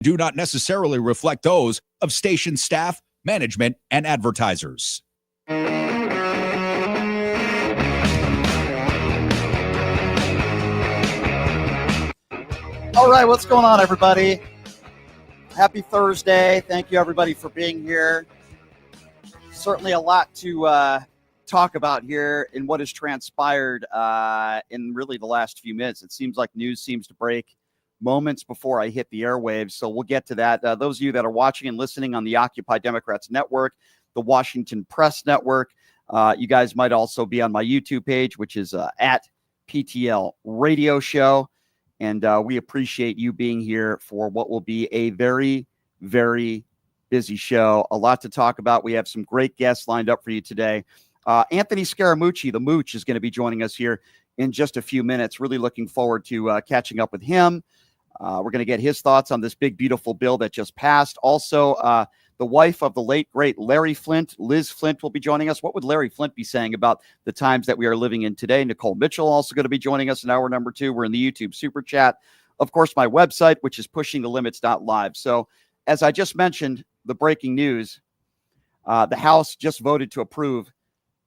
do not necessarily reflect those of station staff, management, and advertisers. All right, what's going on, everybody? Happy Thursday. Thank you, everybody, for being here. Certainly a lot to talk about here in what has transpired in really the last few minutes. It seems like news seems to break moments before I hit the airwaves, so we'll get to that. Those of you that are watching and listening on the Occupy Democrats Network, the Washington Press Network, you guys might also be on my YouTube page, which is at PTL Radio Show. And we appreciate you being here for what will be a very, very busy show. A lot to talk about. We have some great guests lined up for you today. Anthony Scaramucci, the Mooch, is going to be joining us here in just a few minutes. Really looking forward to catching up with him. We're going to get his thoughts on this big, beautiful bill that just passed. Also, the wife of the late, great Larry Flint, Liz Flint, will be joining us. What would Larry Flint be saying about the times that we are living in today? Nicole Mitchell also going to be joining us in hour number 2. We're in the YouTube Super Chat. Of course, my website, which is pushingthelimits.live. So, as I just mentioned, the breaking news, the House just voted to approve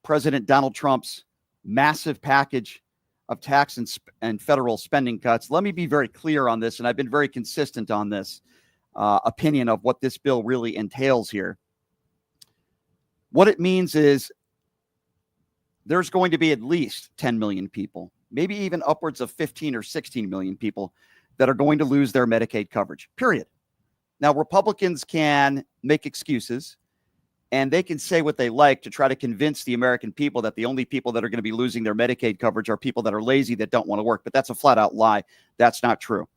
President Donald Trump's massive package of tax and federal spending cuts. Let me be very clear on this, and I've been very consistent on this opinion of what this bill really entails here. What it means is there's going to be at least 10 million people, maybe even upwards of 15 or 16 million people that are going to lose their Medicaid coverage, period. Now, Republicans can make excuses, and they can say what they like to try to convince the American people that the only people that are going to be losing their Medicaid coverage are people that are lazy, that don't want to work. But that's a flat out lie. That's not true.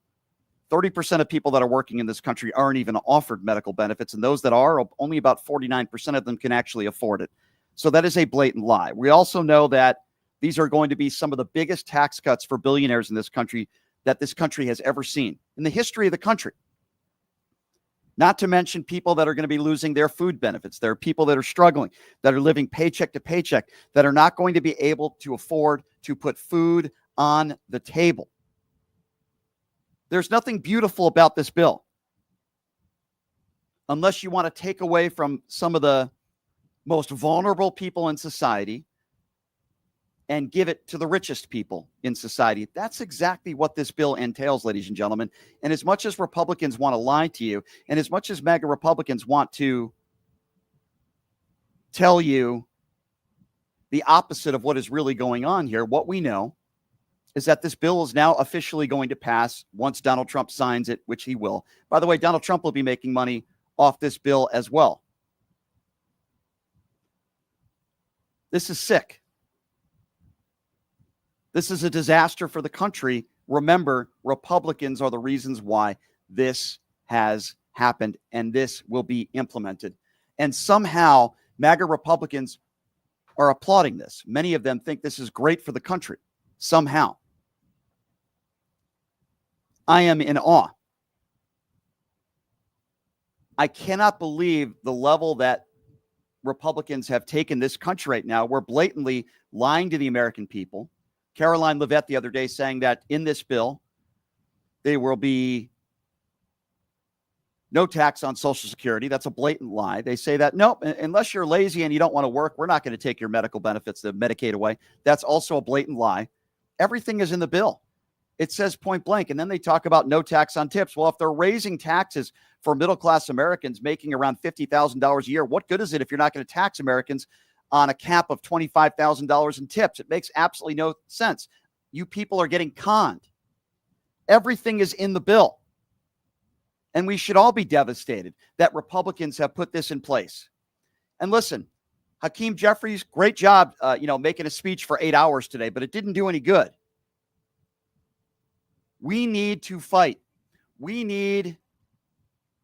30% of people that are working in this country aren't even offered medical benefits. And those that are, only about 49% of them can actually afford it. So that is a blatant lie. We also know that these are going to be some of the biggest tax cuts for billionaires in this country that this country has ever seen in the history of the country. Not to mention people that are going to be losing their food benefits. There are people that are struggling, that are living paycheck to paycheck, that are not going to be able to afford to put food on the table. There's nothing beautiful about this bill, unless you want to take away from some of the most vulnerable people in society and give it to the richest people in society. That's exactly what this bill entails, ladies and gentlemen. And as much as Republicans want to lie to you, and as much as MAGA Republicans want to tell you the opposite of what is really going on here, what we know is that this bill is now officially going to pass once Donald Trump signs it, which he will. By the way, Donald Trump will be making money off this bill as well. This is sick. This is a disaster for the country. Remember, Republicans are the reasons why this has happened, and this will be implemented. And somehow, MAGA Republicans are applauding this. Many of them think this is great for the country, somehow. I am in awe. I cannot believe the level that Republicans have taken this country right now. We're blatantly lying to the American people. Caroline Leavitt the other day saying that in this bill, there will be no tax on Social Security. That's a blatant lie. They say that, nope, unless you're lazy and you don't want to work, we're not going to take your medical benefits, the Medicaid away. That's also a blatant lie. Everything is in the bill. It says point blank. And then they talk about no tax on tips. Well, if they're raising taxes for middle-class Americans making around $50,000 a year, what good is it if you're not going to tax Americans on a cap of $25,000 in tips? It makes absolutely no sense. You people are getting conned. Everything is in the bill. And we should all be devastated that Republicans have put this in place. And listen, Hakeem Jeffries, great job, making a speech for 8 hours today, but it didn't do any good. We need to fight. We need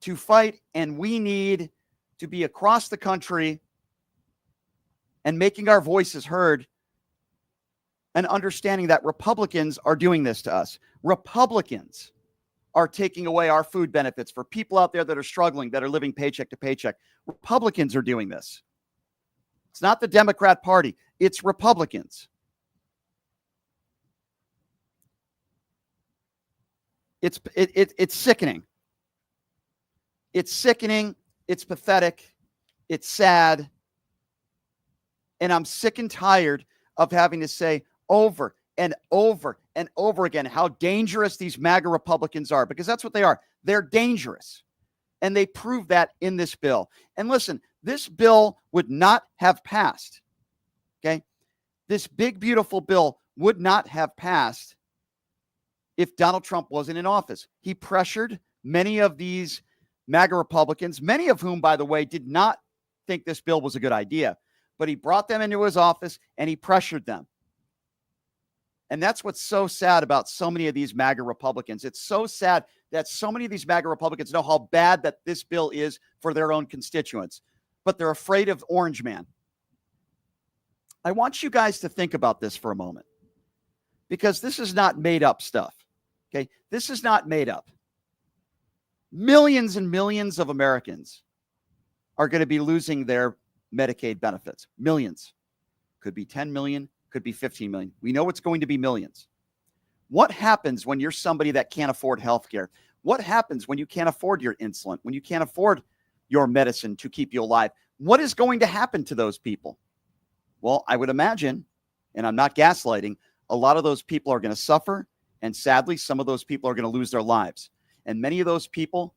to fight, and we need to be across the country and making our voices heard and understanding that Republicans are doing this to us. Republicans are taking away our food benefits for people out there that are struggling, that are living paycheck to paycheck. Republicans are doing this. It's not the Democrat Party. It's Republicans. It's sickening. It's sickening. It's pathetic. It's sad. And I'm sick and tired of having to say over and over and over again how dangerous these MAGA Republicans are, because that's what they are. They're dangerous. And they prove that in this bill. And listen, this bill would not have passed. Okay? This big, beautiful bill would not have passed if Donald Trump wasn't in office. He pressured many of these MAGA Republicans, many of whom, by the way, did not think this bill was a good idea. But he brought them into his office and he pressured them. And that's what's so sad about so many of these MAGA Republicans. It's so sad that so many of these MAGA Republicans know how bad that this bill is for their own constituents, but they're afraid of Orange Man. I want you guys to think about this for a moment, because this is not made up stuff. Okay. This is not made up. Millions and millions of Americans are going to be losing their Medicaid benefits. Millions. Could be 10 million, could be 15 million. We know it's going to be millions. What happens when you're somebody that can't afford health care? What happens when you can't afford your insulin, when you can't afford your medicine to keep you alive? What is going to happen to those people? Well, I would imagine, and I'm not gaslighting, a lot of those people are going to suffer, and sadly, some of those people are going to lose their lives. And many of those people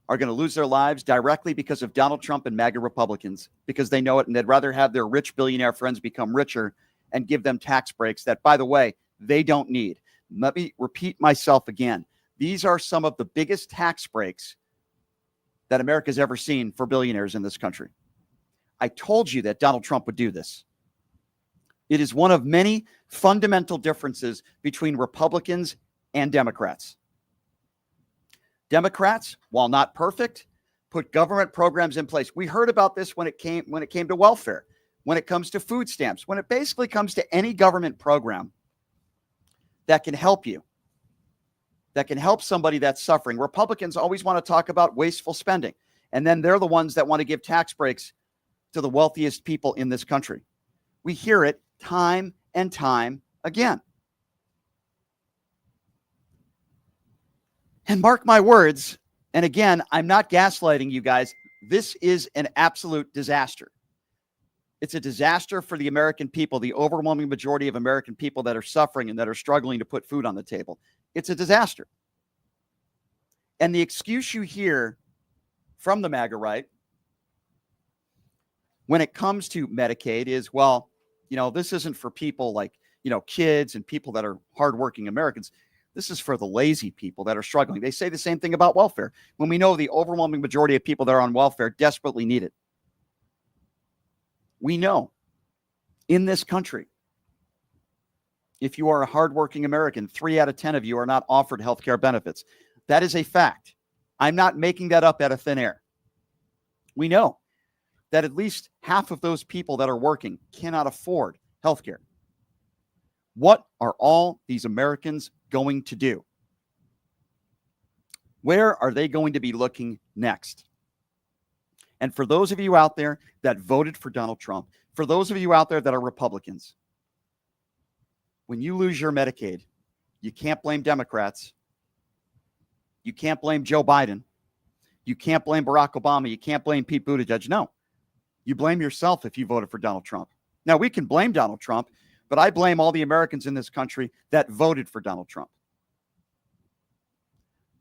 are going to lose their lives directly because of Donald Trump and MAGA Republicans, because they know it, and they'd rather have their rich billionaire friends become richer and give them tax breaks that, by the way, they don't need. Let me repeat myself again. These are some of the biggest tax breaks that America's ever seen for billionaires in this country. I told you that Donald Trump would do this. It is one of many fundamental differences between Republicans and Democrats. Democrats, while not perfect, put government programs in place. We heard about this when it came to welfare, when it comes to food stamps, when it basically comes to any government program that can help you, that can help somebody that's suffering. Republicans always want to talk about wasteful spending, and then they're the ones that want to give tax breaks to the wealthiest people in this country. We hear it time and time again. And mark my words, and again, I'm not gaslighting you guys. This is an absolute disaster. It's a disaster for the American people, the overwhelming majority of American people that are suffering and that are struggling to put food on the table. It's a disaster. And the excuse you hear from the MAGA right when it comes to Medicaid is, well, this isn't for people like, kids and people that are hardworking Americans. This is for the lazy people that are struggling. They say the same thing about welfare when we know the overwhelming majority of people that are on welfare desperately need it. We know in this country, if you are a hardworking American, 3 out of 10 of you are not offered health care benefits. That is a fact. I'm not making that up out of thin air. We know that at least half of those people that are working cannot afford health care. What are all these Americans going to do? Where are they going to be looking next? And for those of you out there that voted for Donald Trump, for those of you out there that are Republicans, when you lose your Medicaid, you can't blame Democrats. You can't blame Joe Biden. You can't blame Barack Obama. You can't blame Pete Buttigieg. No, you blame yourself if you voted for Donald Trump. Now, we can blame Donald Trump, but I blame all the Americans in this country that voted for Donald Trump.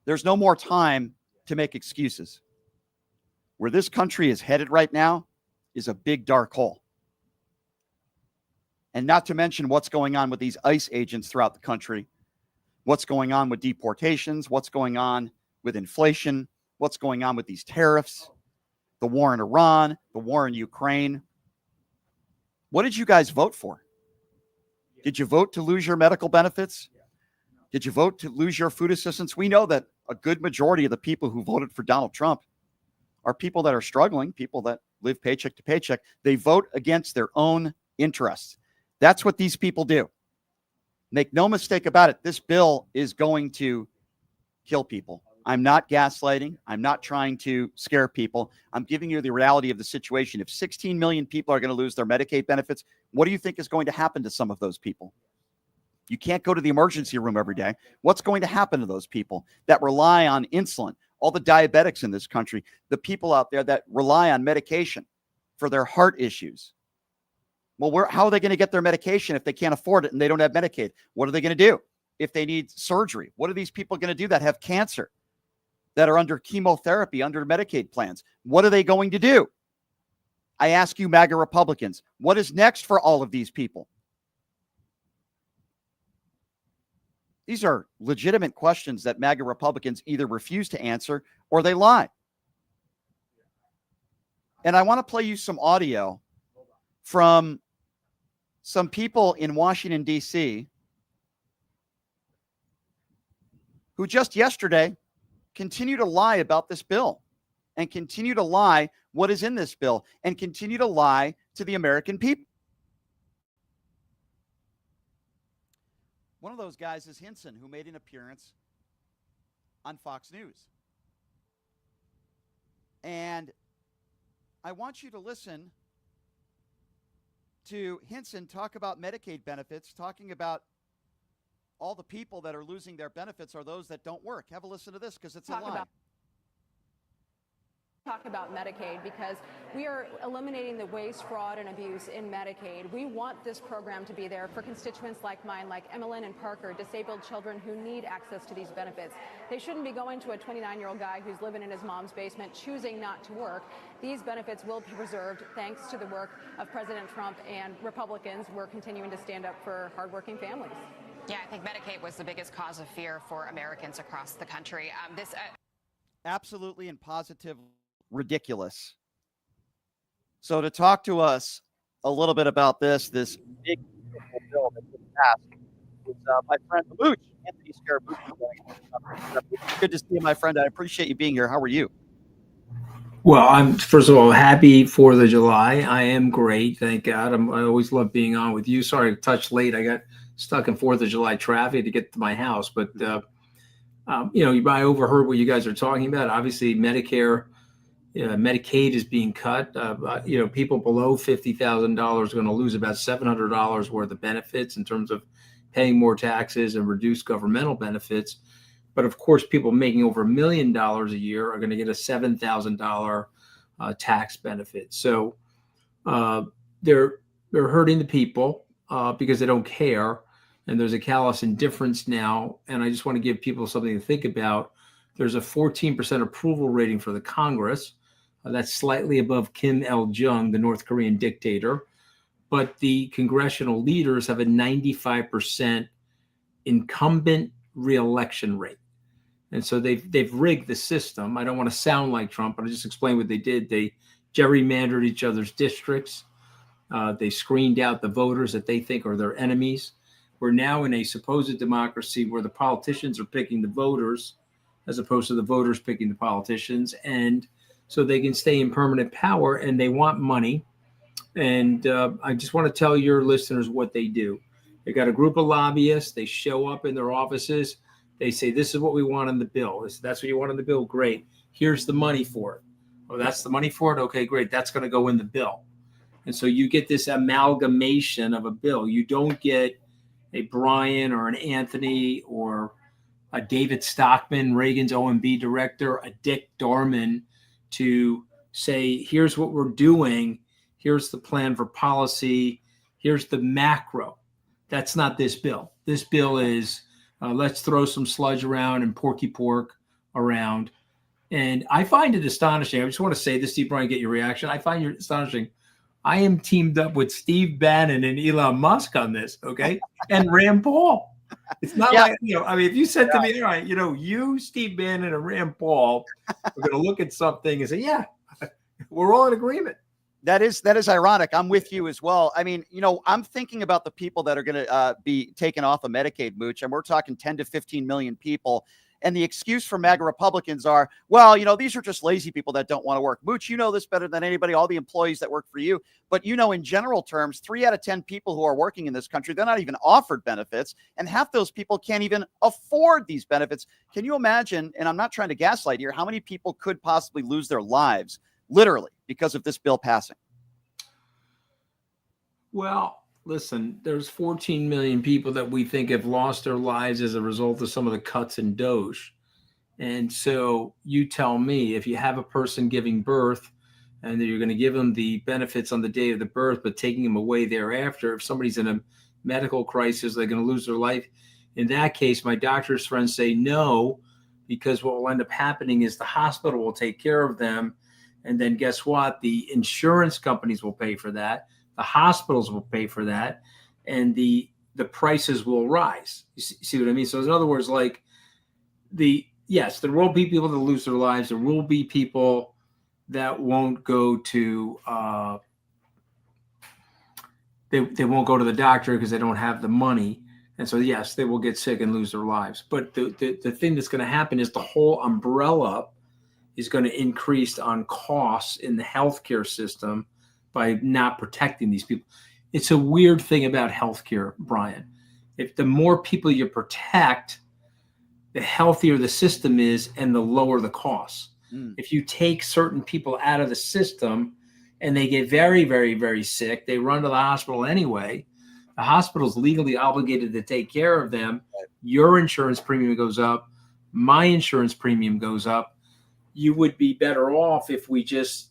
There's no more time to make excuses. Where this country is headed right now is a big dark hole. And not to mention what's going on with these ICE agents throughout the country, what's going on with deportations, what's going on with inflation, what's going on with these tariffs, the war in Iran, the war in Ukraine. What did you guys vote for? Did you vote to lose your medical benefits? Did you vote to lose your food assistance? We know that a good majority of the people who voted for Donald Trump are people that are struggling, people that live paycheck to paycheck. They vote against their own interests. That's what these people do. Make no mistake about it. This bill is going to kill people. I'm not gaslighting. I'm not trying to scare people. I'm giving you the reality of the situation. If 16 million people are going to lose their Medicaid benefits, what do you think is going to happen to some of those people? You can't go to the emergency room every day. What's going to happen to those people that rely on insulin all the diabetics in this country, the people out there that rely on medication for their heart issues. Well, how are they going to get their medication if they can't afford it and they don't have Medicaid? What are they going to do if they need surgery? What are these people going to do that have cancer, that are under chemotherapy, under Medicaid plans? What are they going to do? I ask you, MAGA Republicans, what is next for all of these people? These are legitimate questions that MAGA Republicans either refuse to answer or they lie. And I want to play you some audio from some people in Washington, D.C., who just yesterday continue to lie about this bill and continue to lie what is in this bill and continue to lie to the American people. One of those guys is Hinson, who made an appearance on Fox News. And I want you to listen to Hinson talk about Medicaid benefits, talking about all the people that are losing their benefits are those that don't work. Have a listen to this because it's a lie. Talk about Medicaid because we are eliminating the waste, fraud, and abuse in Medicaid. We want this program to be there for constituents like mine, like Emmeline and Parker, disabled children who need access to these benefits. They shouldn't be going to a 29-year-old guy who's living in his mom's basement choosing not to work. These benefits will be preserved thanks to the work of President Trump and Republicans. We're continuing to stand up for hardworking families. Yeah, I think Medicaid was the biggest cause of fear for Americans across the country. Absolutely and positively ridiculous. So to talk to us a little bit about this big beautiful bill that was passed is my friend Mooch, Anthony Scaramucci. Good to see you, my friend. I appreciate you being here. How are you? Well, I'm first of all happy 4th of July. I am great, thank God. I always love being on with you. Sorry to touch late. I got stuck in 4th of July traffic to get to my house, but I overheard what you guys are talking about. Obviously, Medicaid is being cut. People below $50,000 are going to lose about $700 worth of benefits in terms of paying more taxes and reduced governmental benefits. But of course, people making over $1 million a year are going to get a $7,000 tax benefit. So they're hurting the people because they don't care. And there's a callous indifference now. And I just want to give people something to think about. There's a 14% approval rating for the Congress. That's slightly above Kim Il-jung, the North Korean dictator. But the congressional leaders have a 95% incumbent reelection rate. And so they've rigged the system. I don't want to sound like Trump, but I'll just explain what they did. They gerrymandered each other's districts. They screened out the voters that they think are their enemies. We're now in a supposed democracy where the politicians are picking the voters as opposed to the voters picking the politicians. And so they can stay in permanent power, and they want money. And I just want to tell your listeners what they do. They got a group of lobbyists. They show up in their offices. They say, this is what we want in the bill. That's what you want in the bill. Great. Here's the money for it. Oh, that's the money for it? Okay, great. That's going to go in the bill. And so you get this amalgamation of a bill. You don't get a Brian or an Anthony or a David Stockman, Reagan's OMB director, a Dick Dorman, to say, here's what we're doing. Here's the plan for policy. Here's the macro. That's not this bill. This bill is let's throw some sludge around and porky pork around. And I find it astonishing. I just want to say this to you, Brian, get your reaction. I find it astonishing. I am teamed up with Steve Bannon and Elon Musk on this, okay? And Rand Paul. It's not like, if you said to me, all right, you, Steve Bannon, and Rand Paul are going to look at something and say, yeah, we're all in agreement. That is ironic. I'm with you as well. I mean, I'm thinking about the people that are going to be taken off of Medicaid, Mooch, and we're talking 10 to 15 million people. And the excuse for MAGA Republicans are, well, these are just lazy people that don't want to work. Mooch, you know this better than anybody, all the employees that work for you. But in general terms, 3 out of 10 people who are working in this country, they're not even offered benefits. And half those people can't even afford these benefits. Can you imagine, and I'm not trying to gaslight here, how many people could possibly lose their lives, literally, because of this bill passing? Well, listen, there's 14 million people that we think have lost their lives as a result of some of the cuts in DOGE. And so you tell me, if you have a person giving birth and you're going to give them the benefits on the day of the birth, but taking them away thereafter, if somebody's in a medical crisis, they're going to lose their life. In that case, my doctor's friends say no, because what will end up happening is the hospital will take care of them. And then guess what? The insurance companies will pay for that. The hospitals will pay for that. And the prices will rise. You see what I mean? So in other words, like yes, there will be people that lose their lives. There will be people that won't go to they won't go to the doctor because they don't have the money. And so, yes, they will get sick and lose their lives. But the thing that's going to happen is the whole umbrella is going to increase on costs in the healthcare system by not protecting these people. It's a weird thing about healthcare, Brian. If the more people you protect, the healthier the system is and the lower the costs. If you take certain people out of the system and they get very, very, very sick, they run to the hospital anyway. The hospital's legally obligated to take care of them. Your insurance premium goes up. My insurance premium goes up. You would be better off if we just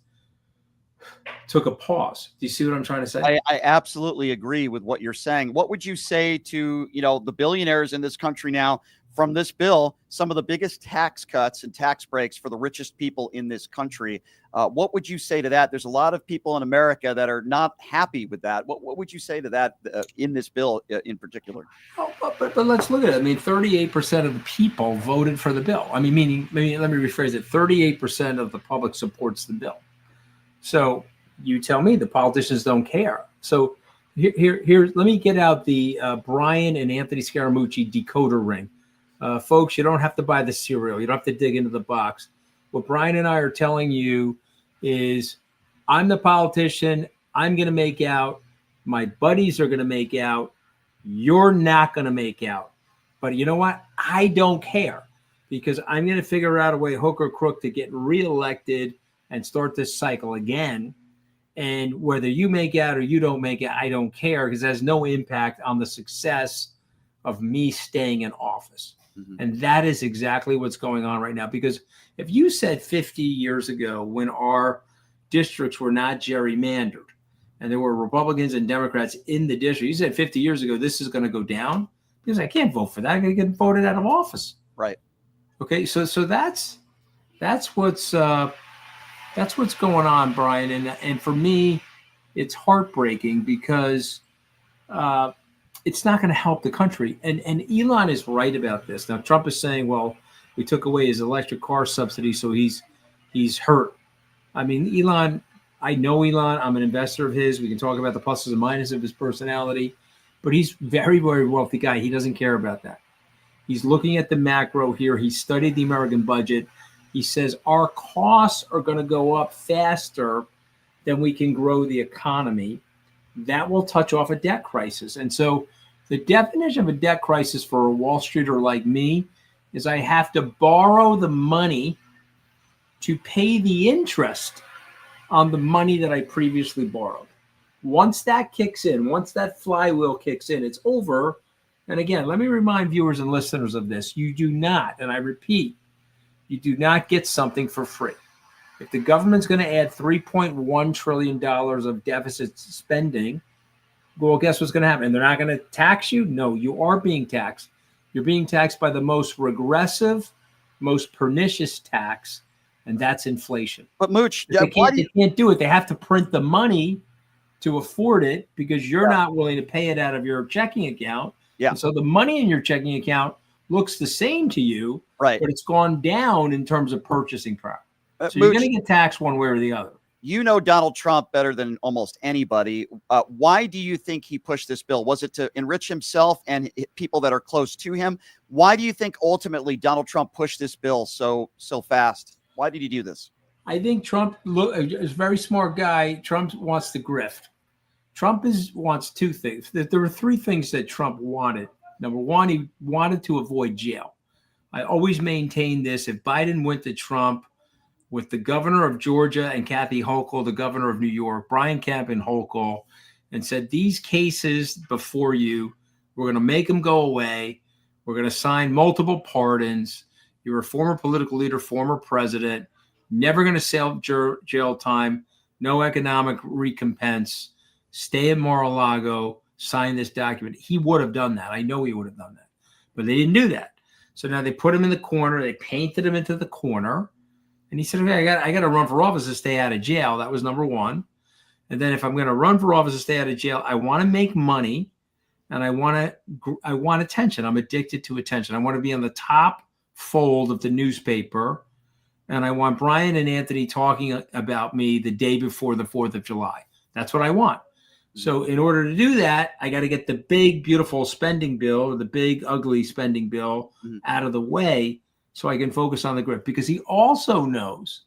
took a pause. Do you see what I'm trying to say? I absolutely agree with what you're saying. What would you say to, the billionaires in this country now from this bill, some of the biggest tax cuts and tax breaks for the richest people in this country? What would you say to that? There's a lot of people in America that are not happy with that. What would you say to that in this bill in particular? Oh, but let's look at it. I mean, 38% of the people voted for the bill. I mean, let me rephrase it. 38% of the public supports the bill. So you tell me the politicians don't care. So here, let me get out the Brian and Anthony Scaramucci decoder ring. Folks, you don't have to buy the cereal. You don't have to dig into the box. What Brian and I are telling you is I'm the politician. I'm going to make out. My buddies are going to make out. You're not going to make out. But you know what? I don't care, because I'm going to figure out a way, hook or crook, to get reelected and start this cycle again. And whether you make out or you don't make out, I don't care, because it has no impact on the success of me staying in office. Mm-hmm. And that is exactly what's going on right now. Because if you said 50 years ago, when our districts were not gerrymandered and there were Republicans and Democrats in the district, you said 50 years ago, this is going to go down, because I can't vote for that. I'm going to get voted out of office. Right. Okay. So that's what's going on, Brian. And for me, it's heartbreaking, because it's not going to help the country. And Elon is right about this. Now, Trump is saying, well, we took away his electric car subsidy, so he's hurt. I mean, Elon, I know Elon. I'm an investor of his. We can talk about the pluses and minuses of his personality, but he's very, very wealthy guy. He doesn't care about that. He's looking at the macro here. He studied the American budget. He says our costs are going to go up faster than we can grow the economy. That will touch off a debt crisis. And so the definition of a debt crisis for a Wall Streeter like me is I have to borrow the money to pay the interest on the money that I previously borrowed. Once that kicks in, once that flywheel kicks in, it's over. And again, let me remind viewers and listeners of this. You do not, and I repeat, you do not get something for free. If the government's going to add $3.1 trillion of deficit spending, well, guess what's going to happen? They're not going to tax you? No, you are being taxed. You're being taxed by the most regressive, most pernicious tax, and that's inflation. But Mooch, they can't do it. They have to print the money to afford it, because you're not willing to pay it out of your checking account. Yeah. And so the money in your checking account looks the same to you, right? But it's gone down in terms of purchasing power. So Mooch, you're going to get taxed one way or the other. You know Donald Trump better than almost anybody. Why do you think he pushed this bill? Was it to enrich himself and people that are close to him? Why do you think ultimately Donald Trump pushed this bill so fast? Why did he do this? I think Trump is a very smart guy. Trump wants to grift. Trump wants two things. There were three things that Trump wanted. Number one, he wanted to avoid jail. I always maintain this. If Biden went to Trump with the governor of Georgia and Kathy Hochul, the governor of New York, Brian Kemp and Hochul, and said, these cases before you, we're going to make them go away. We're going to sign multiple pardons. You're a former political leader, former president, never going to sell jail time, no economic recompense, stay in Mar-a-Lago, sign this document. He would have done that. I know he would have done that. But they didn't do that. So now they put him in the corner. They painted him into the corner. And he said, okay, I got to run for office to stay out of jail. That was number one. And then if I'm going to run for office to stay out of jail, I want to make money and I want attention. I'm addicted to attention. I want to be on the top fold of the newspaper. And I want Brian and Anthony talking about me the day before the 4th of July. That's what I want. So in order to do that, I got to get the big, beautiful spending bill or the big, ugly spending bill out of the way so I can focus on the grip. Because he also knows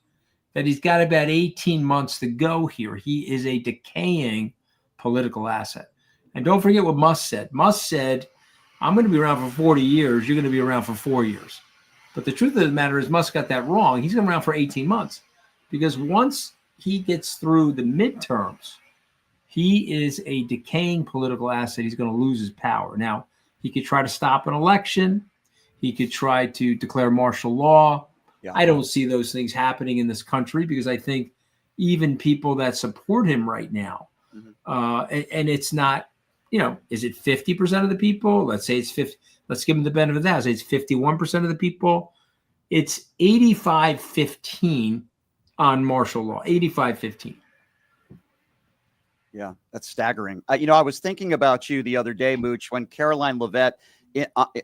that he's got about 18 months to go here. He is a decaying political asset. And don't forget what Musk said. Musk said, I'm going to be around for 40 years. You're going to be around for 4 years. But the truth of the matter is Musk got that wrong. He's going to be around for 18 months. Because once he gets through the midterms, he is a decaying political asset. He's going to lose his power. Now, he could try to stop an election. He could try to declare martial law. Yeah. I don't see those things happening in this country because I think even people that support him right now, and it's not, is it 50% of the people? Let's say it's 50. Let's give him the benefit of that. Say it's 51% of the people. It's 85-15 on martial law, 85-15. Yeah, that's staggering. I was thinking about you the other day, Mooch, when Caroline Leavitt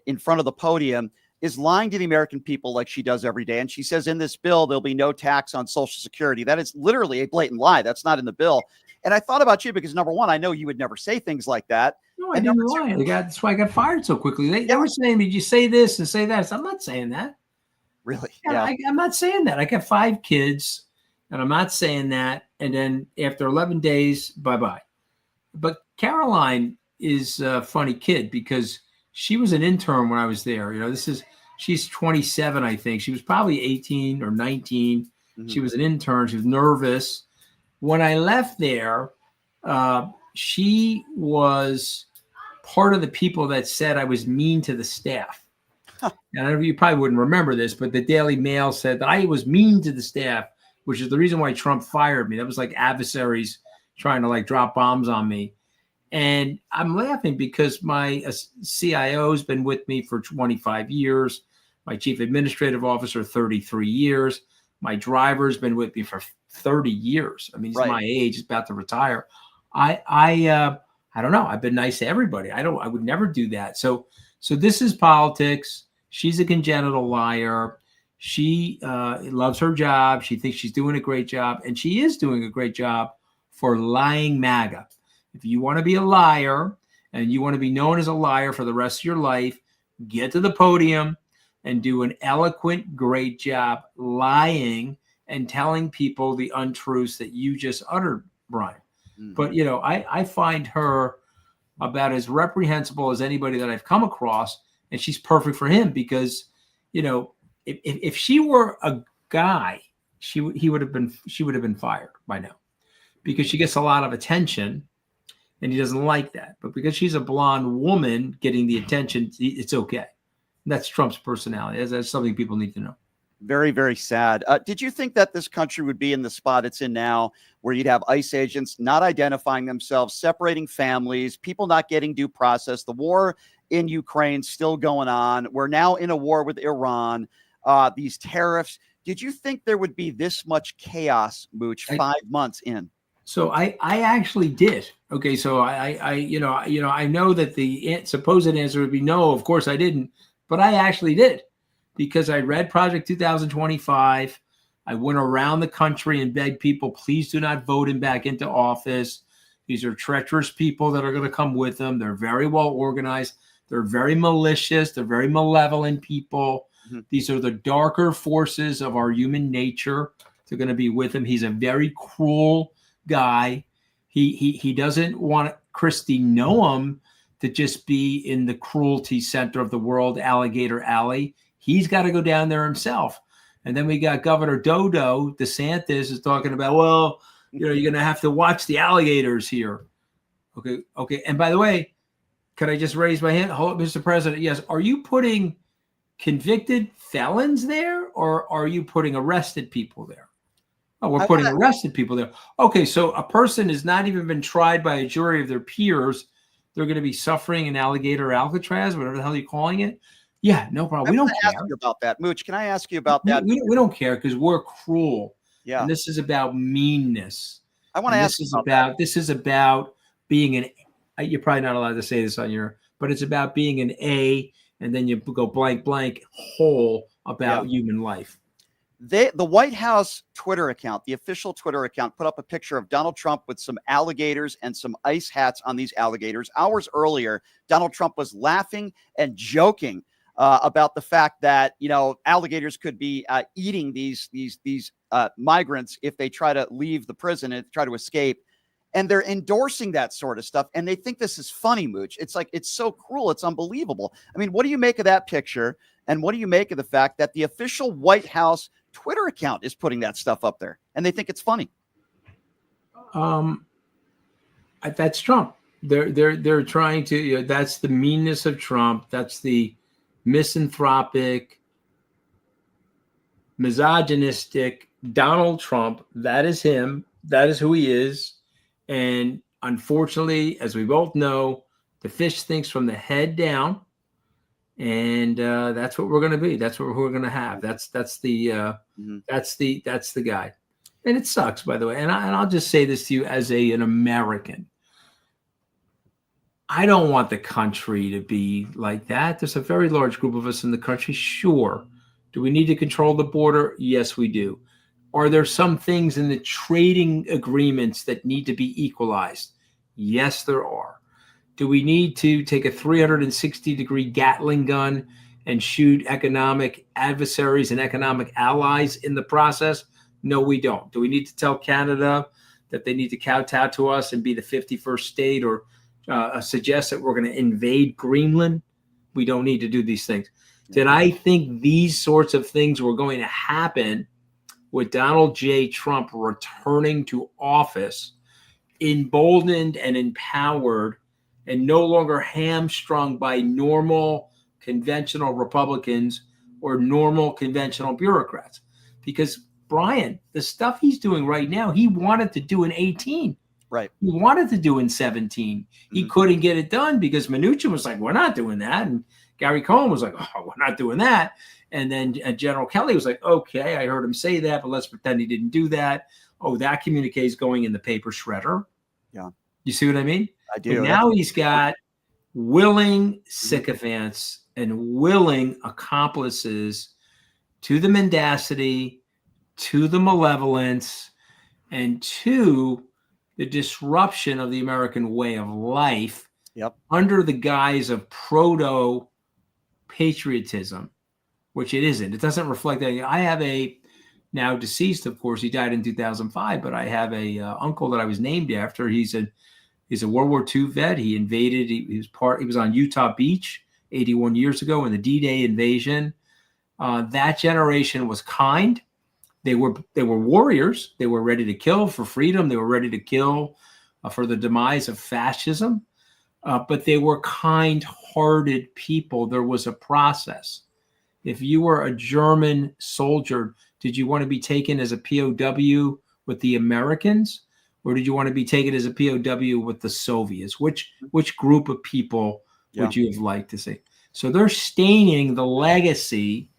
in front of the podium is lying to the American people like she does every day. And she says in this bill, there'll be no tax on Social Security. That is literally a blatant lie. That's not in the bill. And I thought about you because, number one, I know you would never say things like that. No, I didn't lie. That's why I got fired so quickly. They were saying, did you say this and say that? So I'm not saying that. Really? Yeah. I'm not saying that. I got 5 kids and I'm not saying that. And then after 11 days, bye-bye. But Caroline is a funny kid because she was an intern when I was there. She's 27, I think. She was probably 18 or 19. She was an intern. She was nervous. When I left there, she was part of the people that said I was mean to the staff. And you probably wouldn't remember this, but the Daily Mail said that I was mean to the staff, which is the reason why Trump fired me. That was like adversaries trying to drop bombs on me. And I'm laughing because my CIO has been with me for 25 years. My chief administrative officer, 33 years. My driver's been with me for 30 years. I mean, he's my age, he's about to retire. I don't know. I've been nice to everybody. I would never do that. So this is politics. She's a congenital liar. She loves her job. She thinks she's doing a great job, and she is doing a great job for lying MAGA. If you want to be a liar and you want to be known as a liar for the rest of your life, get to the podium and do an eloquent, great job lying and telling people the untruths that you just uttered, Brian. But, I find her about as reprehensible as anybody that I've come across, and she's perfect for him because, if she were a guy, she would have been fired by now because she gets a lot of attention and he doesn't like that. But because she's a blonde woman getting the attention, it's okay. That's Trump's personality. That's something people need to know. Very, very sad. Did you think that this country would be in the spot it's in now, where you'd have ICE agents not identifying themselves, separating families, people not getting due process, the war in Ukraine still going on? We're now in a war with Iran, these tariffs. Did you think there would be this much chaos, Mooch, 5 months in? So I actually did. Okay, so I know that the supposed answer would be no. Of course I didn't, but I actually did. Because I read Project 2025. I went around the country and begged people, please do not vote him back into office. These are treacherous people that are going to come with him. They're very well organized. They're very malicious. They're very malevolent people. These are the darker forces of our human nature. They're going to be with him. He's a very cruel guy. He doesn't want Christy Noam to just be in the cruelty center of the world, Alligator Alley. He's got to go down there himself. And then we got Governor Dodo DeSantis is talking about, well, you're going to have to watch the alligators here. Okay. And by the way, could I just raise my hand? Hold up, Mr. President. Yes. Are you putting convicted felons there, or are you putting arrested people there? Oh, we're putting arrested people there. Okay, so a person has not even been tried by a jury of their peers. They're going to be suffering in alligator Alcatraz, whatever the hell you're calling it. Yeah, no problem. We don't care. Ask you about that, Mooch. Can I ask you about that? We don't care because we're cruel. Yeah. And this is about meanness. I want to ask you about that. This is about being an. You're probably not allowed to say this on your, but it's about being an A, and then you go blank whole about human life. The White House Twitter account, the official Twitter account, put up a picture of Donald Trump with some alligators and some ice hats on these alligators. Hours earlier, Donald Trump was laughing and joking about the fact that, you know, alligators could be eating these migrants if they try to leave the prison and try to escape. And they're endorsing that sort of stuff. And they think this is funny, Mooch. It's like, it's so cruel. It's unbelievable. I mean, what do you make of that picture? And what do you make of the fact that the official White House Twitter account is putting that stuff up there and they think it's funny? That's Trump. They're trying to, you know, that's the meanness of Trump. That's the misanthropic, misogynistic Donald Trump. That is him. That is who he is. And unfortunately, as we both know, the fish thinks from the head down, and that's what we're going to be. That's what we're going to have. That's the guy. And it sucks, by the way. And I'll just say this to you as an American. I don't want the country to be like that. There's a very large group of us in the country. Sure. Do we need to control the border? Yes, we do. Are there some things in the trading agreements that need to be equalized? Yes, there are. Do we need to take a 360-degree Gatling gun and shoot economic adversaries and economic allies in the process? No, we don't. Do we need to tell Canada that they need to kowtow to us and be the 51st state, or suggest that we're going to invade Greenland? We don't need to do these things. Did I think these sorts of things were going to happen with Donald J. Trump returning to office, emboldened and empowered, and no longer hamstrung by normal conventional Republicans or normal conventional bureaucrats? Because, Brian, the stuff he's doing right now, he wanted to do in 18. Right. He wanted to do in 17. He couldn't get it done because Mnuchin was like, we're not doing that. And Gary Cohn was like, oh, we're not doing that. And then General Kelly was like, okay, I heard him say that, but let's pretend he didn't do that. Oh, that communique is going in the paper shredder. Yeah. You see what I mean? I do. But now he's got willing sycophants and willing accomplices to the mendacity, to the malevolence, and to the disruption of the American way of life under the guise of proto-patriotism, which it isn't. It doesn't reflect that. I have a, now deceased, of course, he died in 2005, but I have a uncle that I was named after. He's a World War II vet. He invaded, he was on Utah Beach 81 years ago in the D-Day invasion. That generation was kind. They were warriors. They were ready to kill for freedom. They were ready to kill for the demise of fascism. But they were kind-hearted people. There was a process. If you were a German soldier, did you want to be taken as a POW with the Americans, or did you want to be taken as a POW with the Soviets? Which group of people would you have liked to see? So they're staining the legacy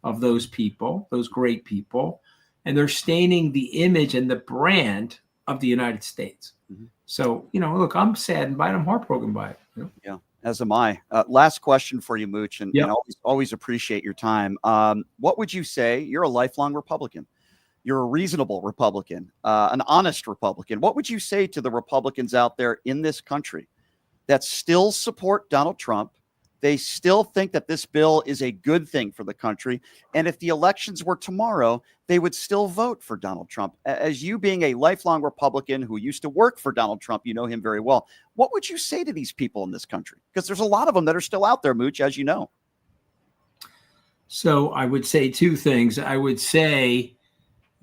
of those people, those great people, and they're staining the image and the brand of the United States. So, you know, look, I'm saddened by it. I'm heartbroken by it. You know? Yeah, as am I. Last question for you, Mooch, and always appreciate your time. What would you say? You're a lifelong Republican. You're a reasonable Republican, an honest Republican. What would you say to the Republicans out there in this country that still support Donald Trump? They still think that this bill is a good thing for the country. And if the elections were tomorrow, they would still vote for Donald Trump. As you being a lifelong Republican who used to work for Donald Trump, you know him very well. What would you say to these people in this country? Because there's a lot of them that are still out there, Mooch, as you know. So I would say two things. I would say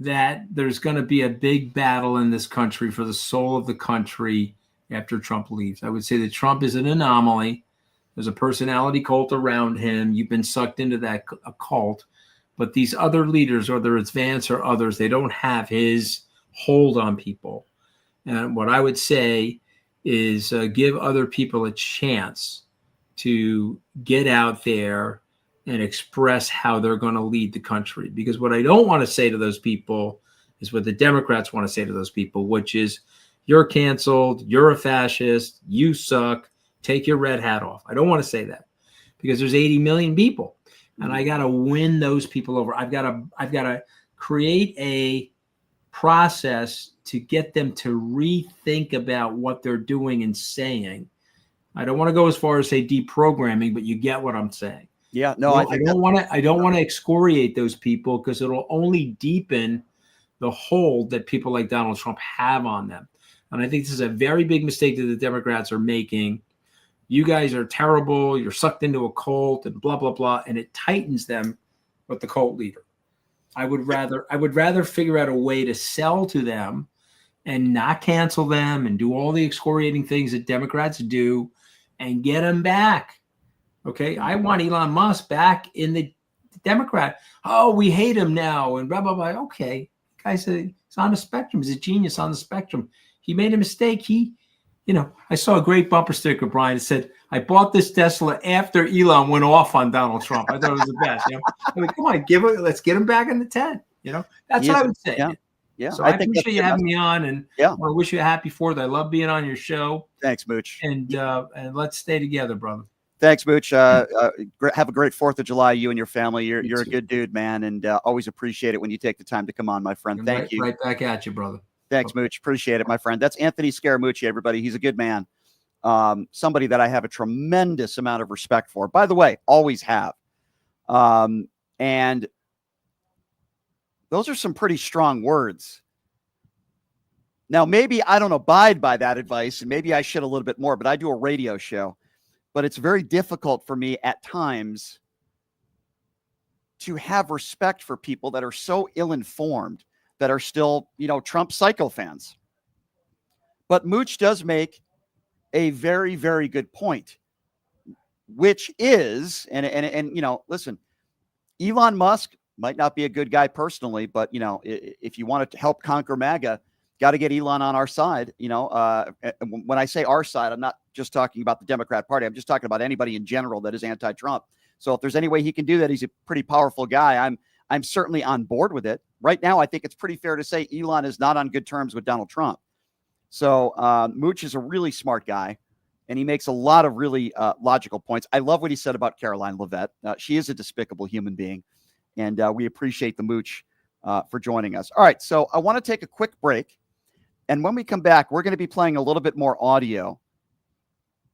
that there's going to be a big battle in this country for the soul of the country after Trump leaves. I would say that Trump is an anomaly. There's a personality cult around him. You've been sucked into that cult. But these other leaders, whether it's Vance or others, they don't have his hold on people. And what I would say is give other people a chance to get out there and express how they're going to lead the country. Because what I don't want to say to those people is what the Democrats want to say to those people, which is, you're canceled, you're a fascist, you suck, take your red hat off. I don't want to say that, because there's 80 million people, and I got to win those people over. I've got to create a process to get them to rethink about what they're doing and saying. I don't want to go as far as say deprogramming, but you get what I'm saying. Yeah, no, I don't want to excoriate those people, because it'll only deepen the hold that people like Donald Trump have on them. And I think this is a very big mistake that the Democrats are making. You guys are terrible. You're sucked into a cult and blah, blah, blah. And it tightens them with the cult leader. I would rather figure out a way to sell to them and not cancel them and do all the excoriating things that Democrats do and get them back. Okay. I want Elon Musk back in the Democrat. Oh, we hate him now and blah, blah, blah. Okay. Guys, he's on the spectrum. He's a genius on the spectrum. He made a mistake. I saw a great bumper sticker, Brian. It said, I bought this Tesla after Elon went off on Donald Trump. I thought it was the best. I mean, come on, let's get him back in the tent. That's what I would say. Yeah. So I appreciate you having me on, and I wish you a happy 4th. I love being on your show. Thanks, Mooch. And let's stay together, brother. Thanks, Mooch. Have a great 4th of July, you and your family. You're a good dude, man, and always appreciate it when you take the time to come on, my friend. Thank you. Right back at you, brother. Thanks, Mooch. Appreciate it, my friend. That's Anthony Scaramucci, everybody. He's a good man. Somebody that I have a tremendous amount of respect for. By the way, always have. And those are some pretty strong words. Now, maybe I don't abide by that advice, and maybe I should a little bit more, but I do a radio show. But it's very difficult for me at times to have respect for people that are so ill-informed, that are still, Trump psycho fans. But Mooch does make a very, very good point, which is, and listen, Elon Musk might not be a good guy personally, but, if you want to help conquer MAGA, got to get Elon on our side. When I say our side, I'm not just talking about the Democrat Party. I'm just talking about anybody in general that is anti-Trump. So if there's any way he can do that, he's a pretty powerful guy. I'm certainly on board with it. Right now, I think it's pretty fair to say Elon is not on good terms with Donald Trump. So Mooch is a really smart guy, and he makes a lot of really logical points. I love what he said about Caroline Leavitt. She is a despicable human being, and we appreciate the Mooch for joining us. All right, so I want to take a quick break, and when we come back, we're going to be playing a little bit more audio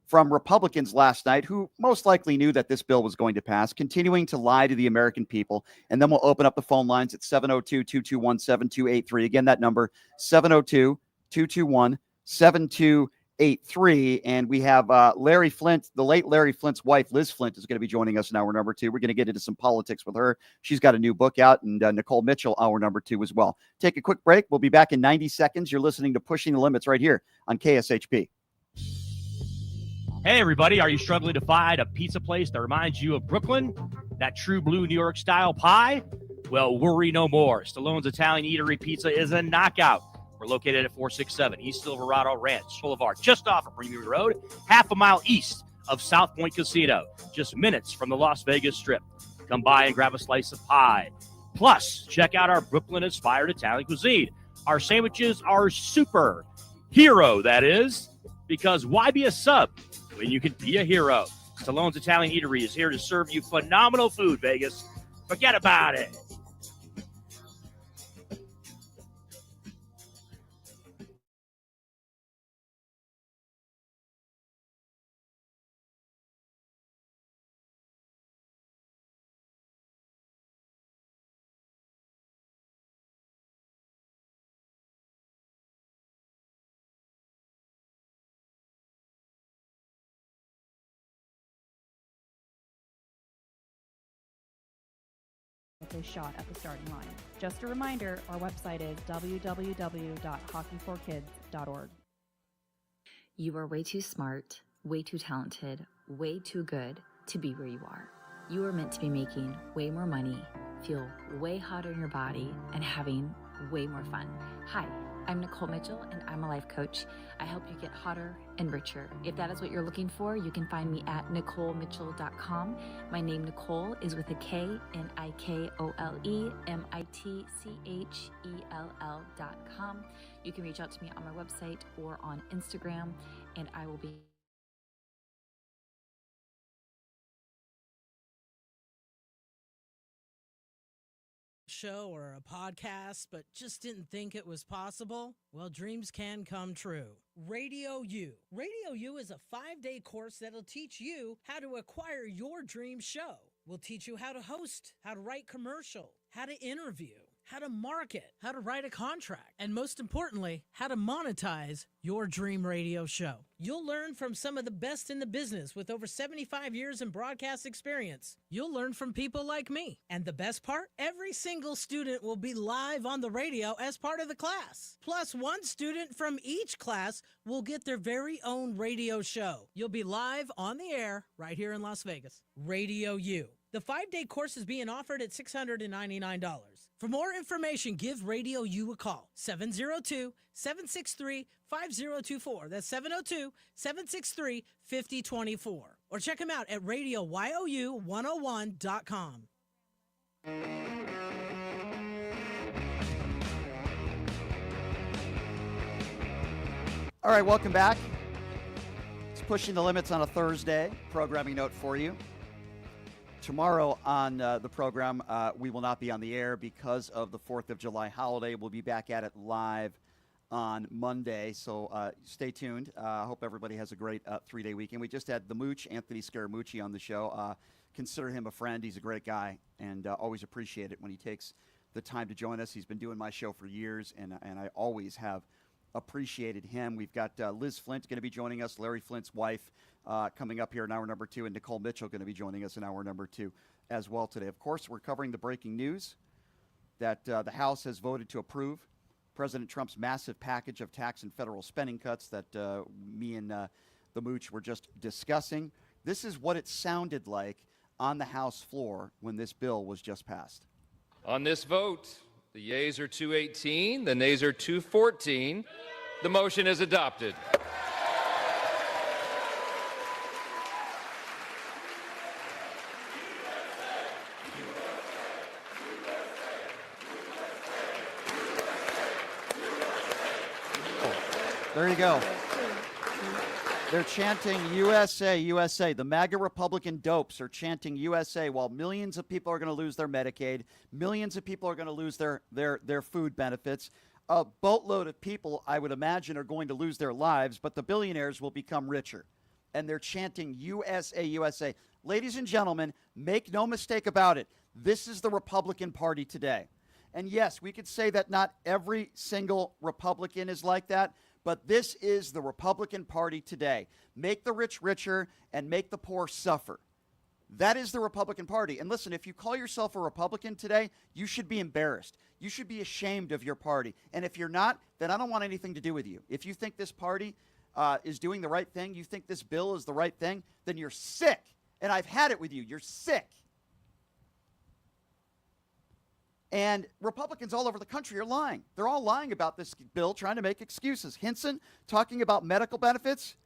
from Republicans last night who most likely knew that this bill was going to pass, continuing to lie to the American people. And then we'll open up the phone lines at 702-221-7283. Again, that number, 702-221-7283. And we have Larry Flint, the late Larry Flint's wife, Liz Flint, is going to be joining us in hour number 2. We're going to get into some politics with her. She's got a new book out, and Nicole Mitchell, hour number 2 as well. Take a quick break. We'll be back in 90 seconds. You're listening to Pushing the Limits right here on KSHP. Hey, everybody, are you struggling to find a pizza place that reminds you of Brooklyn? That true blue New York style pie? Well, worry no more. Stallone's Italian Eatery Pizza is a knockout. We're located at 467 East Silverado Ranch Boulevard, just off of Premium Road, half a mile east of South Point Casino, just minutes from the Las Vegas Strip. Come by and grab a slice of pie. Plus, check out our Brooklyn-inspired Italian cuisine. Our sandwiches are super hero, that is, because why be a sub when you can be a hero? Stallone's Italian Eatery is here to serve you phenomenal food, Vegas. Forget about it. A shot at the starting line. Just a reminder, our website is www.hockeyforkids.org. You are way too smart, way too talented, way too good to be where you are. You are meant to be making way more money, feel way hotter in your body, and having way more fun. Hi, I'm Nicole Mitchell, and I'm a life coach. I help you get hotter and richer. If that is what you're looking for, you can find me at NicoleMitchell.com. My name, Nicole, is with a K, NICOLE, MITCHELL.com. You can reach out to me on my website or on Instagram, and I will be show or a podcast but just didn't think it was possible? Well, dreams can come true. Radio U. Radio U is a 5-day course that'll teach you how to acquire your dream show. We'll teach you how to host, how to write commercial, how to interview, how to market, how to write a contract, and most importantly, how to monetize your dream radio show. You'll learn from some of the best in the business with over 75 years in broadcast experience. You'll learn from people like me. And the best part? Every single student will be live on the radio as part of the class. Plus, one student from each class will get their very own radio show. You'll be live on the air right here in Las Vegas. Radio U. The 5-day course is being offered at $699. For more information, give Radio U a call. 702-763-5024. That's 702-763-5024. Or check them out at RadioYOU101.com. All right, welcome back. It's Pushing the Limits on a Thursday. Programming note for you. Tomorrow on the program, we will not be on the air because of the 4th of July holiday. We'll be back at it live on Monday, so stay tuned. I hope everybody has a great 3-day weekend. We just had the Mooch, Anthony Scaramucci, on the show. Consider him a friend. He's a great guy, and always appreciate it when he takes the time to join us. He's been doing my show for years, and I always have appreciated him. We've got Liz Flint going to be joining us, Larry Flint's wife, coming up here in hour number 2, and Nicole Mitchell going to be joining us in hour number 2 as well today. Of course, we're covering the breaking news that the House has voted to approve President Trump's massive package of tax and federal spending cuts that me and the Mooch were just discussing. This is what it sounded like on the House floor when this bill was just passed. On this vote, the yeas are 218, the nays are 214. The motion is adopted. There you go. They're chanting USA, USA. The MAGA Republican dopes are chanting USA while millions of people are going to lose their Medicaid. Millions of people are going to lose their food benefits. A boatload of people, I would imagine, are going to lose their lives, but the billionaires will become richer. And they're chanting USA, USA. Ladies and gentlemen, make no mistake about it. This is the Republican Party today. And yes, we could say that not every single Republican is like that, but this is the Republican Party today. Make the rich richer and make the poor suffer. That is the Republican Party. And listen, if you call yourself a Republican today, you should be embarrassed. You should be ashamed of your party. And if you're not, then I don't want anything to do with you. If you think this party is doing the right thing, you think this bill is the right thing, then you're sick. And I've had it with you. You're sick. And Republicans all over the country are lying. They're all lying about this bill, trying to make excuses. Hinson, talking about medical benefits,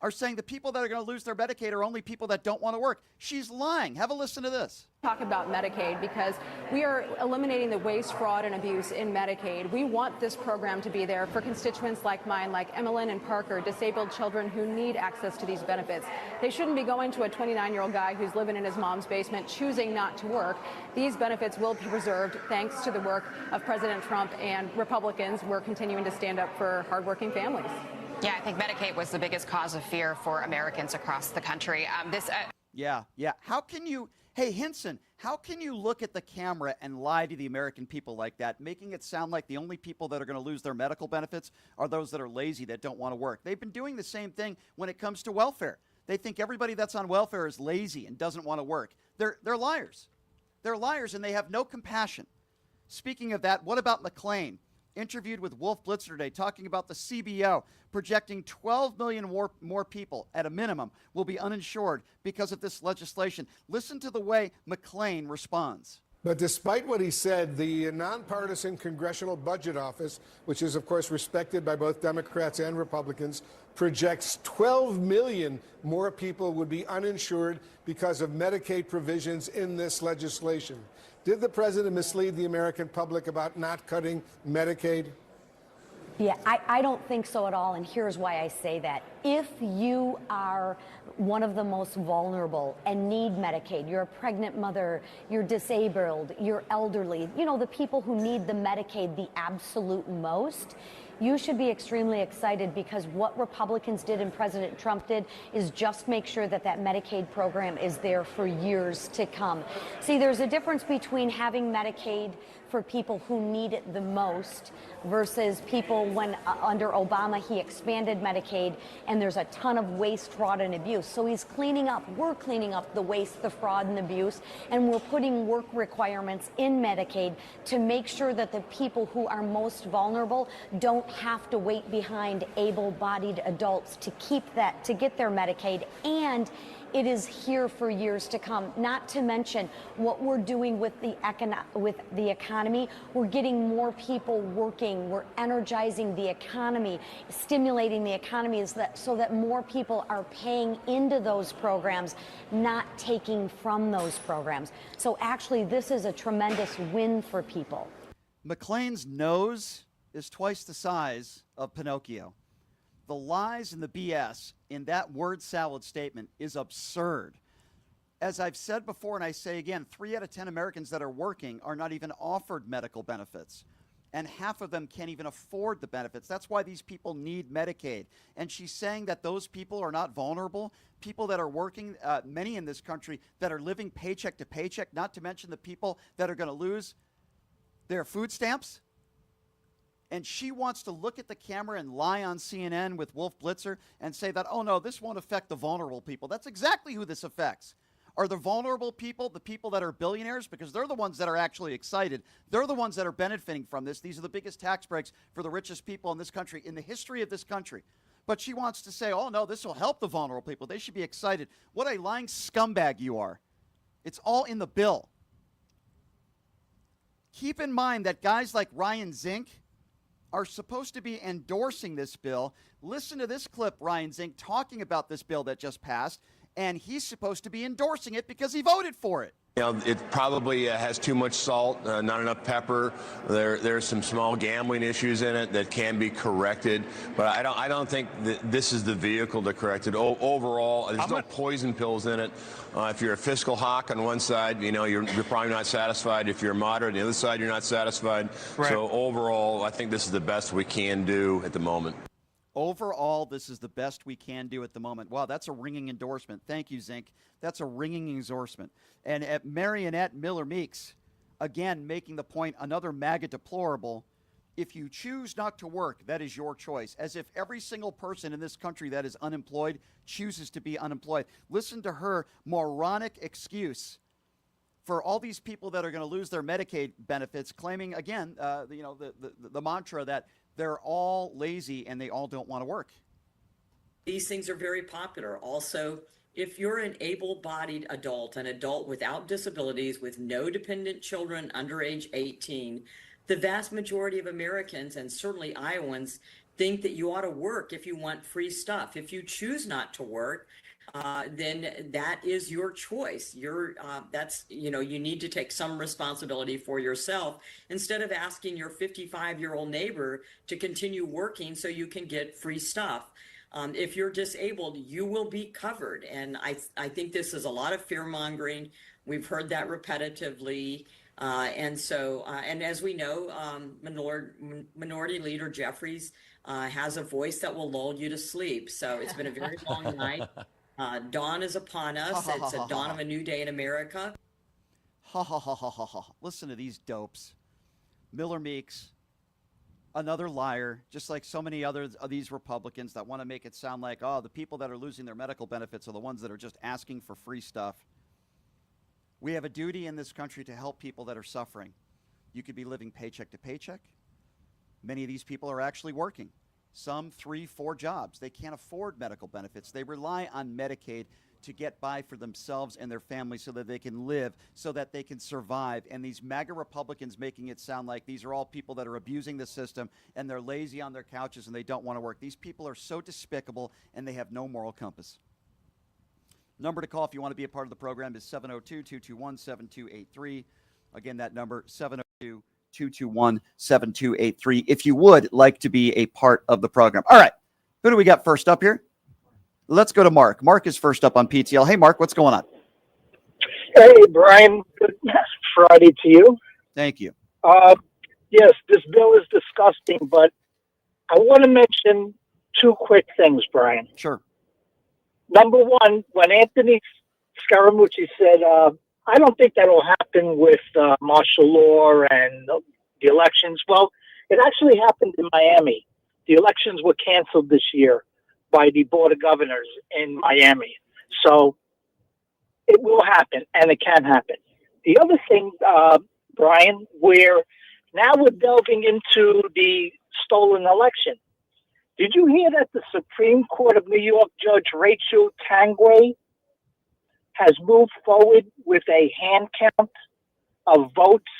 are saying the people that are going to lose their Medicaid are only people that don't want to work. She's lying. Have a listen to this. Talk about Medicaid because we are eliminating the waste, fraud, and abuse in Medicaid. We want this program to be there for constituents like mine, like Emmeline and Parker, disabled children who need access to these benefits. They shouldn't be going to a 29-year-old guy who's living in his mom's basement choosing not to work. These benefits will be preserved thanks to the work of President Trump and Republicans. We're continuing to stand up for hardworking families. Yeah, I think Medicaid was the biggest cause of fear for Americans across the country. Yeah. How can you, hey, Hinson, how can you look at the camera and lie to the American people like that, making it sound like the only people that are going to lose their medical benefits are those that are lazy, that don't want to work? They've been doing the same thing when it comes to welfare. They think everybody that's on welfare is lazy and doesn't want to work. They're liars. They're liars, and they have no compassion. Speaking of that, what about McLean? interviewed with Wolf Blitzer today, talking about the CBO, projecting 12 million more people at a minimum will be uninsured because of this legislation. Listen to the way McClain responds. But despite what he said, the nonpartisan Congressional Budget Office, which is, of course, respected by both Democrats and Republicans, projects 12 million more people would be uninsured because of Medicaid provisions in this legislation. Did the president mislead the American public about not cutting Medicaid? Yeah, I don't think so at all, and here's why I say that. If you are one of the most vulnerable and need Medicaid, you're a pregnant mother, you're disabled, you're elderly, you know, the people who need the Medicaid the absolute most, you should be extremely excited, because what Republicans did and President Trump did is just make sure that that Medicaid program is there for years to come. See, there's a difference between having Medicaid for people who need it the most versus people when under Obama he expanded Medicaid and there's a ton of waste, fraud, and abuse. So he's cleaning up, we're cleaning up the waste, the fraud, and abuse, and we're putting work requirements in Medicaid to make sure that the people who are most vulnerable don't have to wait behind able-bodied adults to get their Medicaid, and it is here for years to come. Not to mention what we're doing with the economy. We're getting more people working. We're energizing the economy, stimulating the economy so that more people are paying into those programs, not taking from those programs. So actually, this is a tremendous win for people. McClain's nose is twice the size of Pinocchio. The lies and the BS in that word salad statement is absurd. As I've said before, and I say again, 3 out of 10 Americans that are working are not even offered medical benefits. And half of them can't even afford the benefits. That's why these people need Medicaid. And she's saying that those people are not vulnerable. People that are working, many in this country, that are living paycheck to paycheck, not to mention the people that are going to lose their food stamps. And she wants to look at the camera and lie on CNN with Wolf Blitzer and say that, oh, no, this won't affect the vulnerable people. That's exactly who this affects. Are the vulnerable people the people that are billionaires? Because they're the ones that are actually excited. They're the ones that are benefiting from this. These are the biggest tax breaks for the richest people in this country, in the history of this country. But she wants to say, oh, no, this will help the vulnerable people. They should be excited. What a lying scumbag you are. It's all in the bill. Keep in mind that guys like Ryan Zink are supposed to be endorsing this bill. Listen to this clip, Ryan Zink, talking about this bill that just passed, and he's supposed to be endorsing it because he voted for it. You know, it probably has too much salt, not enough pepper. There's some small gambling issues in it that can be corrected, but I don't think that this is the vehicle to correct it. Overall, there's no poison pills in it. If you're a fiscal hawk on one side, you know, you're probably not satisfied. If you're moderate, on the other side, you're not satisfied. Right. So overall, I think this is the best we can do at the moment. Overall, this is the best we can do at the moment. Wow, that's a ringing endorsement. Thank you, Zink. That's a ringing endorsement. And at Marionette Miller Meeks, again, making the point, another MAGA deplorable. If you choose not to work, that is your choice. As if every single person in this country that is unemployed chooses to be unemployed. Listen to her moronic excuse for all these people that are going to lose their Medicaid benefits, claiming, again, the mantra that they're all lazy and they all don't want to work. These things are very popular. Also, if you're an able-bodied adult, an adult without disabilities, with no dependent children under age 18, the vast majority of Americans, and certainly Iowans, think that you ought to work if you want free stuff. If you choose not to work, then that is your choice. You need to take some responsibility for yourself instead of asking your 55-year-old neighbor to continue working so you can get free stuff. If you're disabled, you will be covered. And I think this is a lot of fear-mongering. We've heard that repetitively. And as we know, Minority Leader Jeffries has a voice that will lull you to sleep. So it's been a very long night. Dawn is upon us. It's a dawn of a new day in America. Ha ha ha ha ha ha. Listen to these dopes. Miller Meeks, another liar, just like so many others of these Republicans that want to make it sound like, oh, the people that are losing their medical benefits are the ones that are just asking for free stuff. We have a duty in this country to help people that are suffering. You could be living paycheck to paycheck. Many of these people are actually working, some 3, 4 jobs. They can't afford medical benefits. They rely on Medicaid to get by for themselves and their families so that they can live, so that they can survive. And these MAGA Republicans making it sound like these are all people that are abusing the system and they're lazy on their couches and they don't want to work. These people are so despicable and they have no moral compass. Number to call if you want to be a part of the program is 702-221-7283. Again, that number, 702-221-7283, if you would like to be a part of the program. All right, who do we got first up here? Let's go to Mark. Mark is first up on PTL. Hey, Mark, what's going on? Hey, Brian. Good Friday to you. Thank you. Yes, this bill is disgusting, but I want to mention 2 quick things, Brian. Sure. Number one, when Anthony Scaramucci said, I don't think that'll happen with martial law and the elections. Well, it actually happened in Miami. The elections were canceled this year by the Board of Governors in Miami. So it will happen, and it can happen. The other thing, Brian, we're delving into the stolen election. Did you hear that the Supreme Court of New York Judge Rachel Tangway has moved forward with a hand count of votes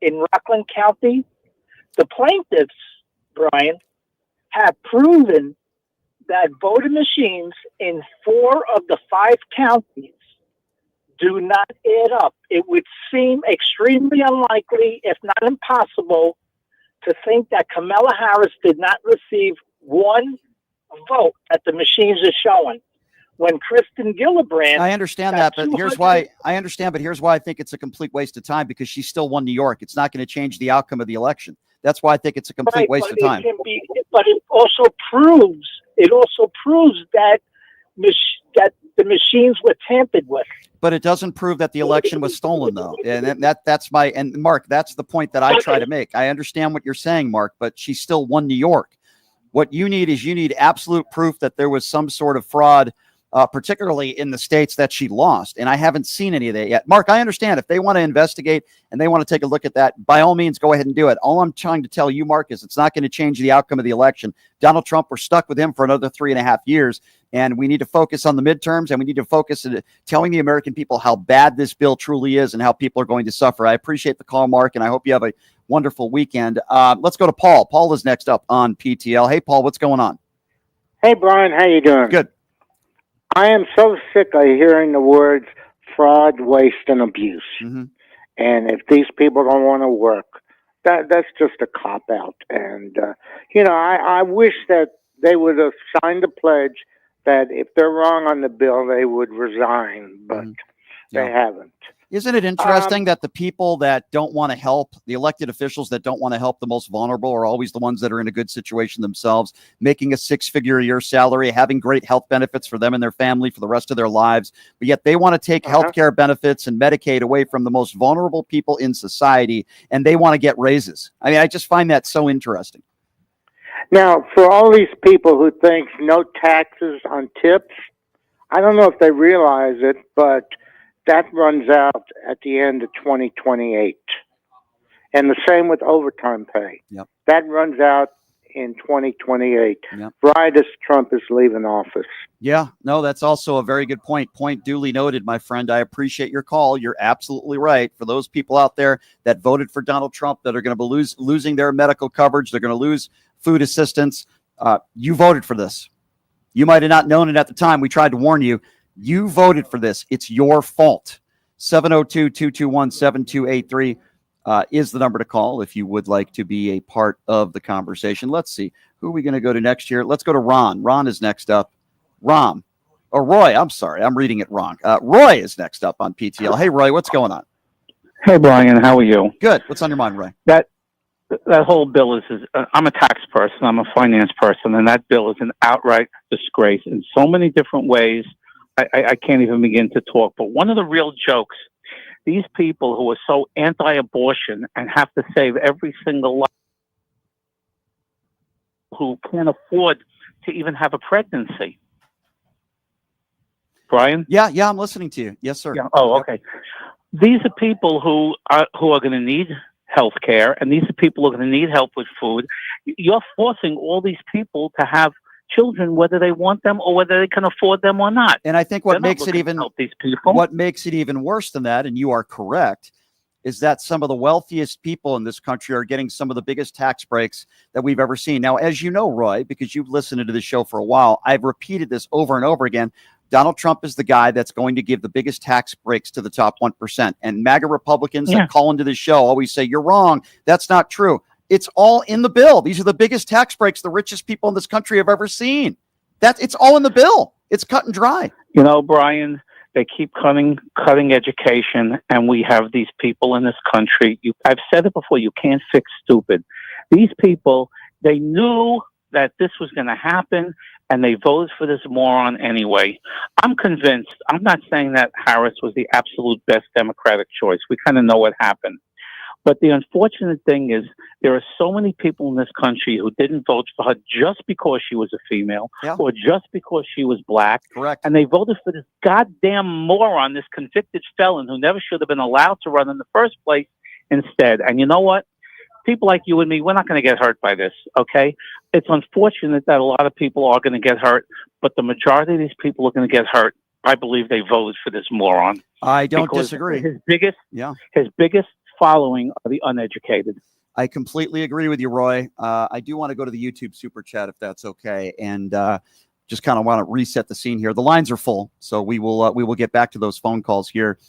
in Rockland County? The plaintiffs, Brian, have proven that voting machines in 4 of the 5 counties do not add up. It would seem extremely unlikely, if not impossible, to think that Kamala Harris did not receive 1 vote that the machines are showing. When Kristen Gillibrand, I understand that, but here's why I think it's a complete waste of time, because she still won New York. It's not going to change the outcome of the election. That's why I think it's a complete waste of time. But it also proves that the machines were tampered with. But it doesn't prove that the election was stolen, though. And that's Mark, that's the point that I try to make. I understand what you're saying, Mark, but she still won New York. What you need absolute proof that there was some sort of fraud, particularly in the states that she lost. And I haven't seen any of that yet. Mark, I understand if they want to investigate and they want to take a look at that, by all means, go ahead and do it. All I'm trying to tell you, Mark, is it's not going to change the outcome of the election. Donald Trump, we're stuck with him for another 3.5 years. And we need to focus on the midterms, and we need to focus on telling the American people how bad this bill truly is and how people are going to suffer. I appreciate the call, Mark, and I hope you have a wonderful weekend. Let's go to Paul. Paul is next up on PTL. Hey, Paul, what's going on? Hey, Brian, how you doing? Good. I am so sick of hearing the words fraud, waste, and abuse. Mm-hmm. And if these people don't want to work, that's just a cop-out. And, I wish that they would have signed a pledge that if they're wrong on the bill, they would resign, but they haven't. Isn't it interesting that the people that don't want to help, the elected officials that don't want to help the most vulnerable, are always the ones that are in a good situation themselves, making a 6-figure a year salary, having great health benefits for them and their family for the rest of their lives, but yet they want to take healthcare benefits and Medicaid away from the most vulnerable people in society, and they want to get raises. I mean, I just find that so interesting. Now, for all these people who think no taxes on tips, I don't know if they realize it, but that runs out at the end of 2028. And the same with overtime pay. Yep. That runs out in 2028. Yep. Right as Trump is leaving office. Yeah, no, that's also a very good point. Point duly noted, my friend. I appreciate your call. You're absolutely right. For those people out there that voted for Donald Trump that are going to be losing their medical coverage, they're going to lose food assistance. You voted for this. You might have not known it at the time. We tried to warn you. You voted for this. It's your fault. 702-221-7283 is the number to call if you would like to be a part of the conversation. Let's see. Who are we going to go to next here? Let's go to Ron. Ron is next up. Roy. I'm sorry. I'm reading it wrong. Roy is next up on PTL. Hey, Roy, what's going on? Hey, Brian. How are you? Good. What's on your mind, Roy? That whole bill is I'm a tax person. I'm a finance person. And that bill is an outright disgrace in so many different ways. I can't even begin to talk. But one of the real jokes, these people who are so anti-abortion and have to save every single life, who can't afford to even have a pregnancy. Brian? Yeah, I'm listening to you. Yes, sir. Yeah. Oh, okay. These are people who are going to need health care, and these are people who are going to need help with food. You're forcing all these people to have children, whether they want them or whether they can afford them or not. And I think what makes it even worse than that, and you are correct, is that some of the wealthiest people in this country are getting some of the biggest tax breaks that we've ever seen. Now, as you know, Roy, because you've listened to the show for a while, I've repeated this over and over again. Donald Trump is the guy that's going to give the biggest tax breaks to the top 1%. And MAGA Republicans that call into the show always say, you're wrong. That's not true. It's all in the bill. These are the biggest tax breaks the richest people in this country have ever seen. It's all in the bill. It's cut and dry. You know, Brian, they keep cutting education, and we have these people in this country. I've said it before, you can't fix stupid. These people, they knew that this was going to happen, and they voted for this moron anyway. I'm convinced. I'm not saying that Harris was the absolute best Democratic choice. We kind of know what happened. But the unfortunate thing is there are so many people in this country who didn't vote for her just because she was a female or just because she was black. Correct. And they voted for this goddamn moron, this convicted felon who never should have been allowed to run in the first place instead. And you know what? People like you and me, we're not going to get hurt by this, okay? It's unfortunate that a lot of people are going to get hurt, but the majority of these people are going to get hurt. I believe they voted for this moron. I don't disagree. His biggest following are the uneducated. I completely agree with you, Roy. I do want to go to the YouTube super chat if that's okay, and just kind of want to reset the scene here. The lines are full, so we will get back to those phone calls here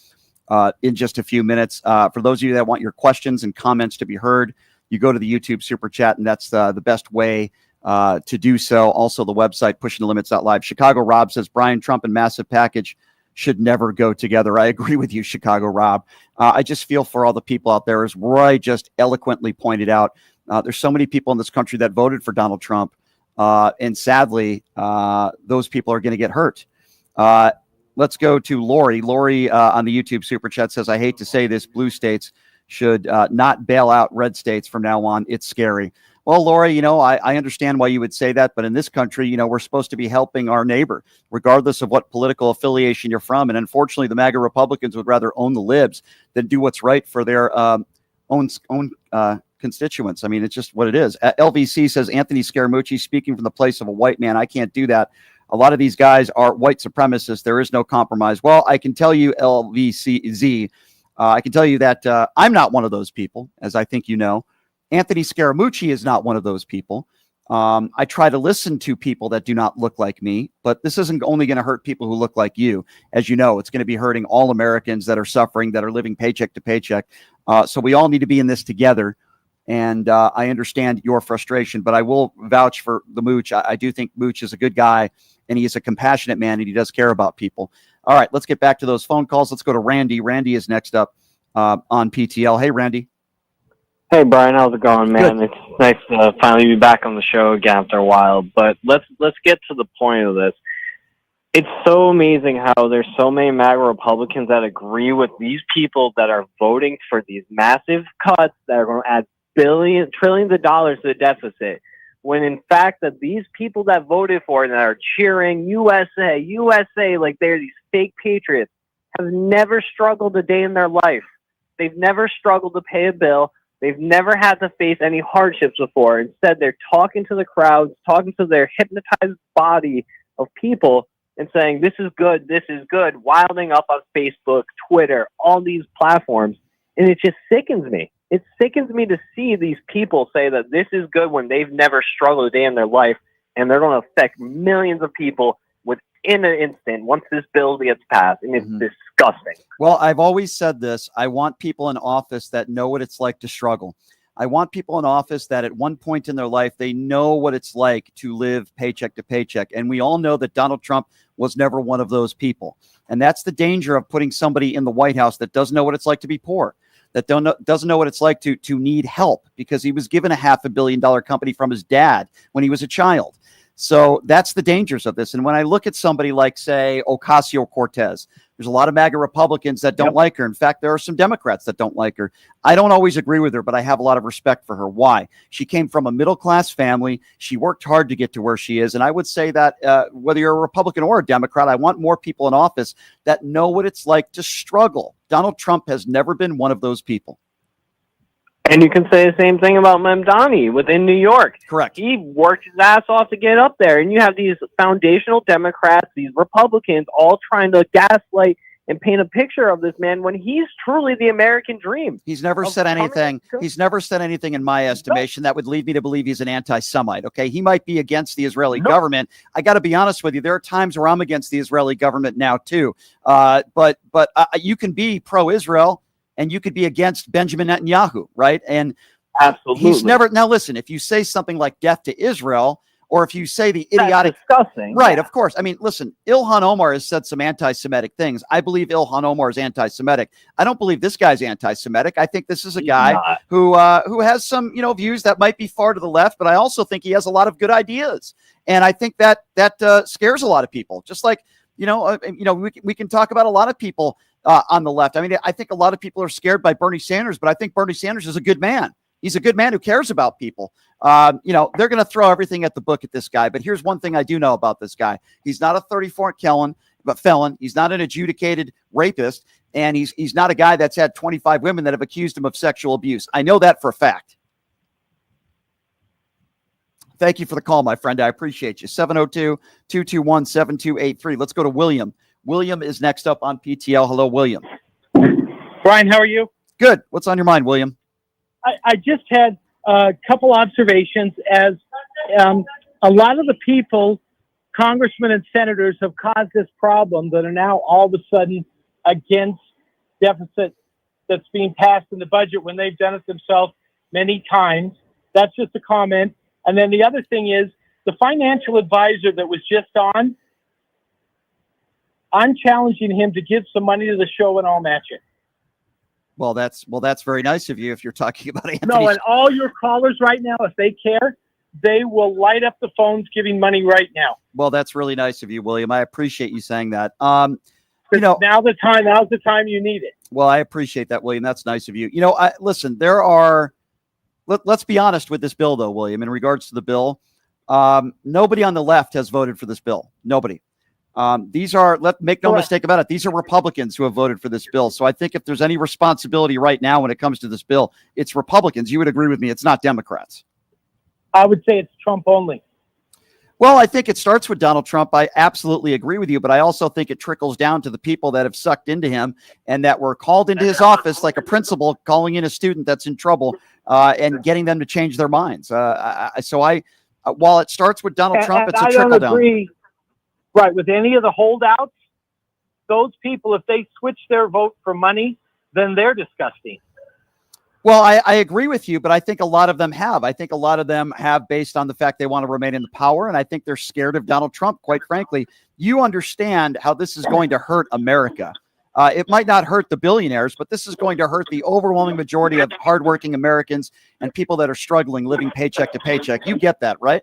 in just a few minutes. For those of you that want your questions and comments to be heard, you go to the YouTube super chat, and that's the best way to do so. Also, the website pushingthelimits.live. Chicago Rob says Brian Trump and massive package should never go together. I agree with you, Chicago Rob. I just feel for all the people out there, as Roy just eloquently pointed out. There's so many people in this country that voted for Donald Trump, and sadly, those people are going to get hurt. Let's go to Lori. Lori on the YouTube super chat says, I hate to say this, blue states should not bail out red states from now on. It's scary. Well, Lori, I understand why you would say that, but in this country, we're supposed to be helping our neighbor, regardless of what political affiliation you're from. And unfortunately, the MAGA Republicans would rather own the libs than do what's right for their own constituents. I mean, it's just what it is. LVC says, Anthony Scaramucci, speaking from the place of a white man, I can't do that. A lot of these guys are white supremacists. There is no compromise. Well, I can tell you, LVCZ, I can tell you that I'm not one of those people, as I think you know. Anthony Scaramucci is not one of those people. I try to listen to people that do not look like me, but this isn't only going to hurt people who look like you. As you know, it's going to be hurting all Americans that are suffering, that are living paycheck to paycheck. So we all need to be in this together. And I understand your frustration, but I will vouch for the Mooch. I do think Mooch is a good guy, and he is a compassionate man, and he does care about people. All right, let's get back to those phone calls. Let's go to Randy. Randy is next up on PTL. Hey, Randy. Hey, Brian, how's it going, man? Good. It's nice to finally be back on the show again after a while, but let's get to the point of this. It's so amazing how there's so many MAGA Republicans that agree with these people that are voting for these massive cuts that are going to add trillions of dollars to the deficit, when in fact that these people that voted for it and that are cheering USA, like they're these fake patriots, have never struggled a day in their life. They've never struggled to pay a bill. They've never had to face any hardships before. Instead, they're talking to the crowds, talking to their hypnotized body of people and saying, this is good, wilding up on Facebook, Twitter, all these platforms. And it just sickens me. It sickens me to see these people say that this is good when they've never struggled a day in their life, and they're going to affect millions of people within an instant once this bill gets passed. And it's disgusting. Well, I've always said this. I want people in office that know what it's like to struggle. I want people in office that at one point in their life, they know what it's like to live paycheck to paycheck. And we all know that Donald Trump was never one of those people. And that's the danger of putting somebody in the White House that doesn't know what it's like to be poor, that doesn't know what it's like to need help, because he was given a $500 million company from his dad when he was a child. So that's the dangers of this. And when I look at somebody like, say, Ocasio-Cortez, there's a lot of MAGA Republicans that don't like her. In fact, there are some Democrats that don't like her. I don't always agree with her, but I have a lot of respect for her. Why? She came from a middle-class family. She worked hard to get to where she is. And I would say that whether you're a Republican or a Democrat, I want more people in office that know what it's like to struggle. Donald Trump has never been one of those people. And you can say the same thing about Mamdani within New York. Correct. He worked his ass off to get up there. And you have these foundational Democrats, these Republicans, all trying to gaslight and paint a picture of this man when he's truly the American dream. He's never said anything. He's never said anything in my estimation that would lead me to believe he's an anti-Semite. Okay. He might be against the Israeli government. I got to be honest with you. There are times where I'm against the Israeli government now too. But you can be pro-Israel and you could be against Benjamin Netanyahu. Right. And absolutely, he's never, now listen, if you say something like death to Israel, or if you say the idiotic, that's disgusting. Right, of course. I mean, listen, Ilhan Omar has said some anti-Semitic things. I believe Ilhan Omar is anti-Semitic. I don't believe this guy's anti-Semitic. I think this is a guy who has some, views that might be far to the left, but I also think he has a lot of good ideas. And I think that scares a lot of people. Just like, we can talk about a lot of people on the left. I mean, I think a lot of people are scared by Bernie Sanders, but I think Bernie Sanders is a good man. He's a good man who cares about people. They're going to throw everything at the book at this guy. But here's one thing I do know about this guy. He's not a 34 felon. He's not an adjudicated rapist. And he's not a guy that's had 25 women that have accused him of sexual abuse. I know that for a fact. Thank you for the call, my friend. I appreciate you. 702-221-7283. Let's go to William. William is next up on PTL. Hello, William. Brian, how are you? Good. What's on your mind, William? I just had a couple observations as a lot of the people, congressmen and senators, have caused this problem that are now all of a sudden against deficit that's being passed in the budget when they've done it themselves many times. That's just a comment. And then the other thing is the financial advisor that was just on, I'm challenging him to give some money to the show and I'll match it. Well, that's very nice of you if you're talking about Anthony. No, and all your callers right now, if they care, they will light up the phones giving money right now. Well, that's really nice of you, William. I appreciate you saying that. Now's the time you need it. Well, I appreciate that, William. That's nice of you. Listen, let's be honest with this bill, though, William, in regards to the bill. Nobody on the left has voted for this bill. Nobody. Make no mistake about it. These are Republicans who have voted for this bill. So I think if there's any responsibility right now when it comes to this bill, it's Republicans. You would agree with me. It's not Democrats. I would say it's Trump only. Well, I think it starts with Donald Trump. I absolutely agree with you, but I also think it trickles down to the people that have sucked into him and that were called into his office like a principal calling in a student that's in trouble and getting them to change their minds. While it starts with Donald Trump, it's a trickle down. Agree. Right. With any of the holdouts, those people, if they switch their vote for money, then they're disgusting. Well, I agree with you, but I think a lot of them have. I think a lot of them have based on the fact they want to remain in the power, and I think they're scared of Donald Trump, quite frankly. You understand how this is going to hurt America. It might not hurt the billionaires, but this is going to hurt the overwhelming majority of hardworking Americans and people that are struggling, living paycheck to paycheck. You get that, right?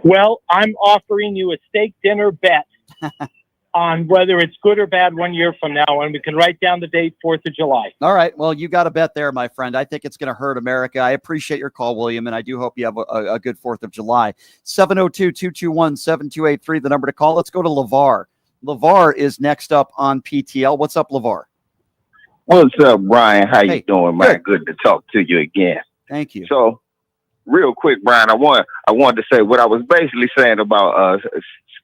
Well, I'm offering you a steak dinner bet on whether it's good or bad 1 year from now, and we can write down the date, 4th of July. All right. Well, you got a bet there, my friend. I think it's going to hurt America. I appreciate your call, William, and I do hope you have a good 4th of July. 702-221-7283, the number to call. Let's go to LeVar. LeVar is next up on PTL. What's up, LeVar? What's up, Brian? How you doing, man? Good to talk to you again. Thank you. So, real quick, Brian, I wanted to say what I was basically saying about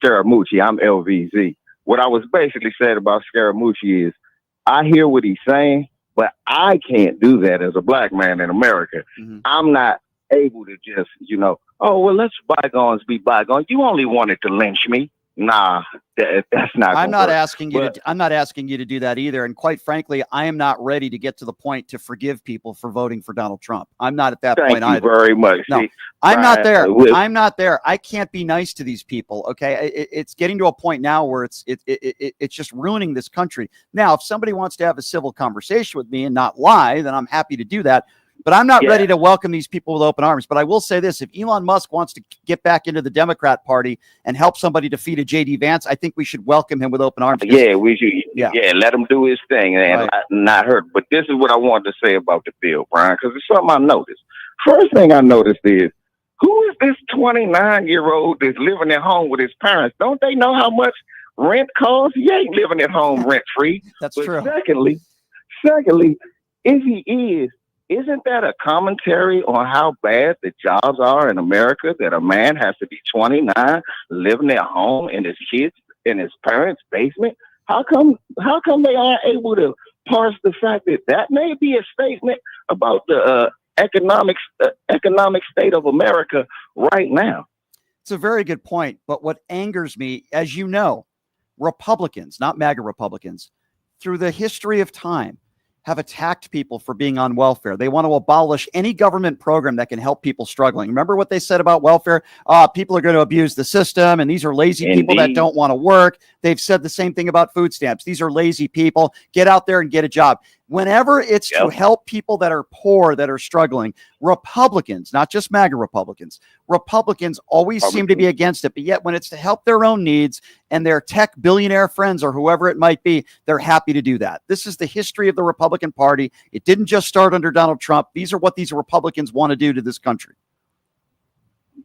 Scaramucci. I'm LVZ. What I was basically saying about Scaramucci is I hear what he's saying, but I can't do that as a black man in America. Mm-hmm. I'm not able to just, let's bygones be bygones. You only wanted to lynch me. Nah, that's not. I'm not asking you to. I'm not asking you to do that either. And quite frankly, I am not ready to get to the point to forgive people for voting for Donald Trump. I'm not at that point either. Thank you very much. No, See, I'm not there. I'm not there. I can't be nice to these people. Okay, it's getting to a point now where it's just ruining this country. Now, if somebody wants to have a civil conversation with me and not lie, then I'm happy to do that. But I'm not ready to welcome these people with open arms. But I will say this. If Elon Musk wants to get back into the Democrat Party and help somebody defeat a J.D. Vance, I think we should welcome him with open arms. Yeah, we should. Yeah, let him do his thing and not hurt. But this is what I wanted to say about the bill, Brian, because it's something I noticed. First thing I noticed is, who is this 29-year-old that's living at home with his parents? Don't they know how much rent costs? He ain't living at home rent-free. That's but true. Secondly, if he is, Isn't that a commentary on how bad the jobs are in America, that a man has to be 29, living at home in his kids, in his parents' basement? How come they aren't able to parse the fact that that may be a statement about the economic state of America right now? It's a very good point. But what angers me, as you know, Republicans, not MAGA Republicans, through the history of time, have attacked people for being on welfare. They want to abolish any government program that can help people struggling. Remember what they said about welfare? People are going to abuse the system, and these are lazy people that don't want to work. They've said the same thing about food stamps. These are lazy people. Get out there and get a job. Whenever it's to help people that are poor, that are struggling, Republicans, not just MAGA Republicans always seem to be against it. But yet when it's to help their own needs and their tech billionaire friends or whoever it might be, they're happy to do that. This is the history of the Republican Party. It didn't just start under Donald Trump. These are what these Republicans want to do to this country.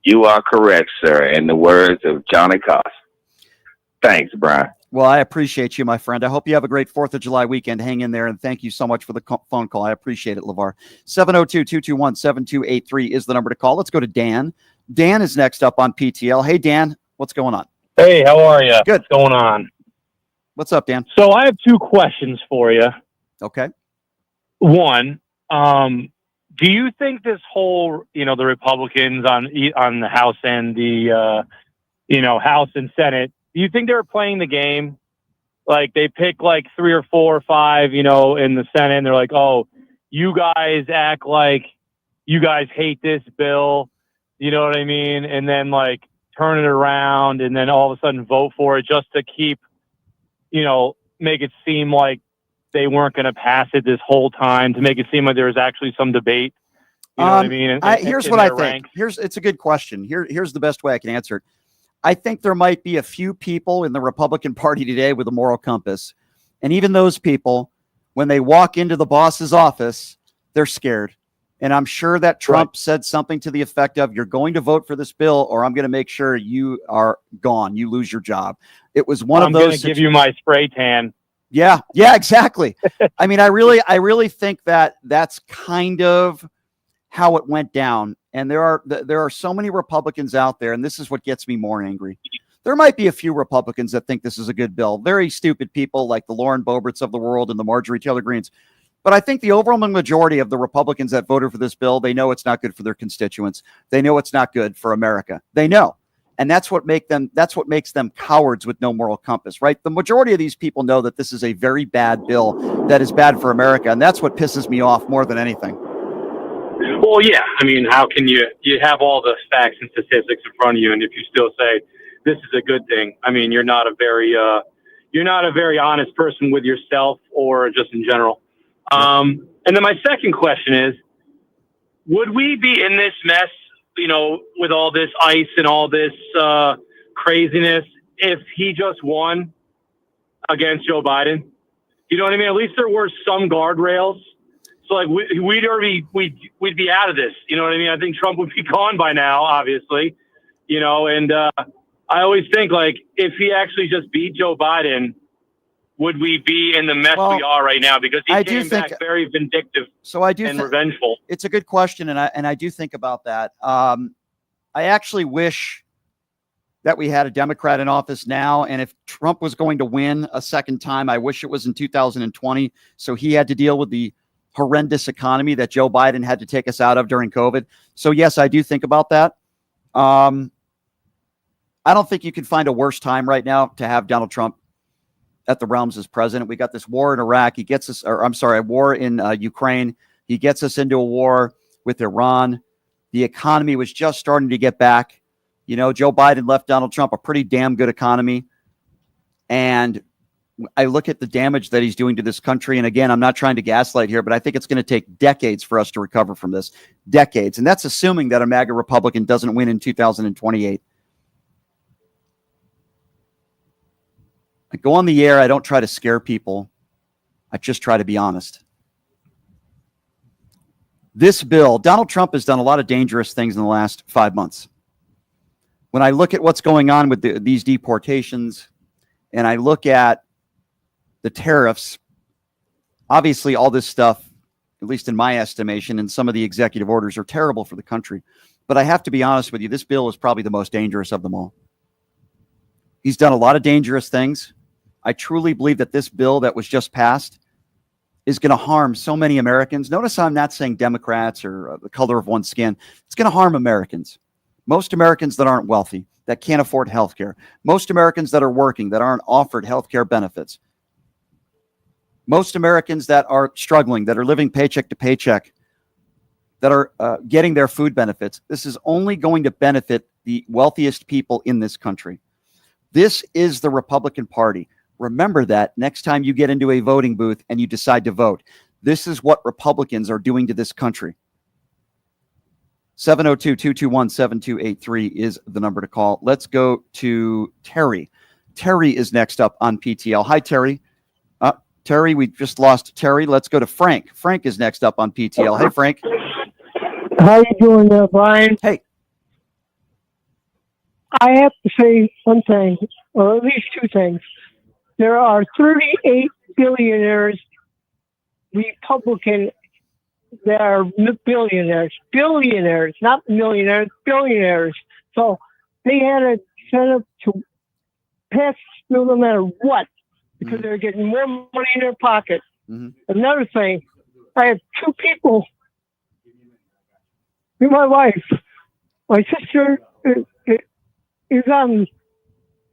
You are correct, sir. In the words of Johnny Cost. Thanks, Brian. Well, I appreciate you, my friend. I hope you have a great 4th of July weekend. Hang in there, and thank you so much for the phone call. I appreciate it, LeVar. 702-221-7283 is the number to call. Let's go to Dan. Dan is next up on PTL. Hey, Dan, what's going on? Hey, how are you? Good. What's going on? What's up, Dan? So I have 2 questions for you. Okay. One, do you think this whole, the Republicans on the House and the, House and Senate, do you think they were playing the game? Like they pick like 3 or 4 or 5, in the Senate, and they're like, oh, you guys act like you guys hate this bill. You know what I mean? And then like turn it around and then all of a sudden vote for it just to keep, make it seem like they weren't going to pass it this whole time, to make it seem like there was actually some debate. You know what I mean? Here's what I think. It's a good question. Here's the best way I can answer it. I think there might be a few people in the Republican Party today with a moral compass. And even those people, when they walk into the boss's office, they're scared. And I'm sure that Trump said something to the effect of, you're going to vote for this bill or I'm going to make sure you are gone. You lose your job. It was one of those. I'm going to give you my spray tan. Yeah, exactly. I mean, I really think that that's kind of how it went down. And there are so many Republicans out there, and this is what gets me more angry. There might be a few Republicans that think this is a good bill. Very stupid people like the Lauren Boeberts of the world and the Marjorie Taylor Greens. But I think the overwhelming majority of the Republicans that voted for this bill, they know it's not good for their constituents. They know it's not good for America. They know. And that's what makes them cowards with no moral compass, right? The majority of these people know that this is a very bad bill that is bad for America. And that's what pisses me off more than anything. Well, yeah. I mean, how can you have all the facts and statistics in front of you, and if you still say this is a good thing? I mean, you're not a very honest person with yourself or just in general. And then my second question is, would we be in this mess, with all this ICE and all this craziness, if he just won against Joe Biden? You know what I mean? At least there were some guardrails. So like we'd be out of this. You know what I mean? I think Trump would be gone by now, obviously. And I always think like if he actually just beat Joe Biden, would we be in the mess we are right now? Because he came back very vindictive and revengeful. It's a good question, and I do think about that. I actually wish that we had a Democrat in office now, and if Trump was going to win a second time, I wish it was in 2020, so he had to deal with the horrendous economy that Joe Biden had to take us out of during COVID. So yes, I do think about that. I don't think you can find a worse time right now to have Donald Trump at the realms as president. We got this war in Iraq. He gets us, a war in Ukraine. He gets us into a war with Iran. The economy was just starting to get back. Joe Biden left Donald Trump a pretty damn good economy. And I look at the damage that he's doing to this country. And again, I'm not trying to gaslight here, but I think it's going to take decades for us to recover from this. Decades. And that's assuming that a MAGA Republican doesn't win in 2028. I go on the air. I don't try to scare people. I just try to be honest. This bill, Donald Trump has done a lot of dangerous things in the last 5 months. When I look at what's going on with these deportations, and I look at the tariffs, obviously all this stuff at least in my estimation, and some of the executive orders are terrible for the country. But I have to be honest with you, this bill is probably the most dangerous of them all. He's done a lot of dangerous things. I truly believe that this bill that was just passed is going to harm so many Americans. Notice I'm not saying Democrats or the color of one's skin. It's going to harm Americans. Most Americans that aren't wealthy, that can't afford health care. Most Americans that are working, that aren't offered health care benefits. Most Americans that are struggling, that are living paycheck to paycheck, that are getting their food benefits. This is only going to benefit the wealthiest people in this country. This is the Republican Party. Remember that next time you get into a voting booth and you decide to vote. This is what Republicans are doing to this country. 702-221-7283 is the number to call. Let's go to Terry. Terry is next up on PTL. Hi, Terry. Terry, we just lost Terry. Let's go to Frank. Frank is next up on PTL. Hey, Frank. How you doing there, Brian? Hey. I have to say one thing, or at least two things. There are 38 billionaires, Republican, that are billionaires, not millionaires, billionaires. So they had a incentive to pass this bill no matter what, because they're getting more money in their pocket. Another thing, I have two people in my life. My sister is on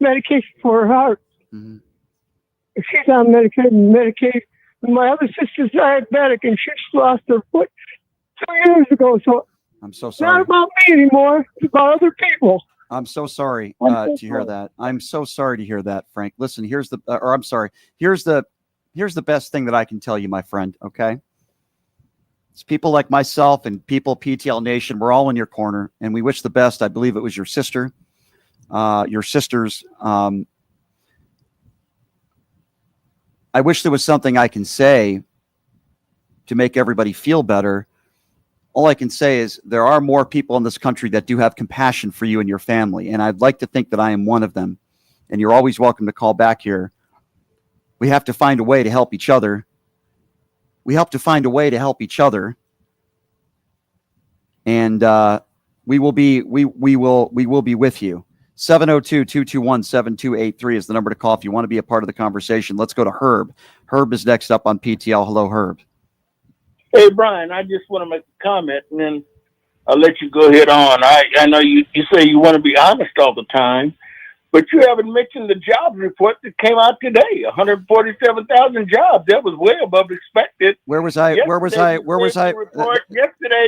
medication for her heart. She's on Medicaid. And my other sister's diabetic, and she lost her foot 2 years ago. So I'm so it's not sorry. about me anymore. It's about other people. I'm so sorry I'm so to hear sorry. that. I'm so sorry to hear that, Frank. Listen, here's the best thing that I can tell you, my friend. Okay. It's people like myself and people, PTL Nation, we're all in your corner, and we wish the best. I believe it was your sister, your sisters. I wish there was something I can say to make everybody feel better. All I can say is there are more people in this country that do have compassion for you and your family, and I'd like to think that I am one of them. And you're always welcome to call back here. We have to find a way to help each other. And we will be with you. 702-221-7283 is the number to call if you want to be a part of the conversation. Let's go to Herb. Herb is next up on PTL. Hello, Herb. Hey, Brian, I just want to make a comment, and then I'll let you go ahead on. I know you say you want to be honest all the time, but you haven't mentioned the jobs report that came out today. 147,000 jobs. That was way above expected. Where was I? Yesterday,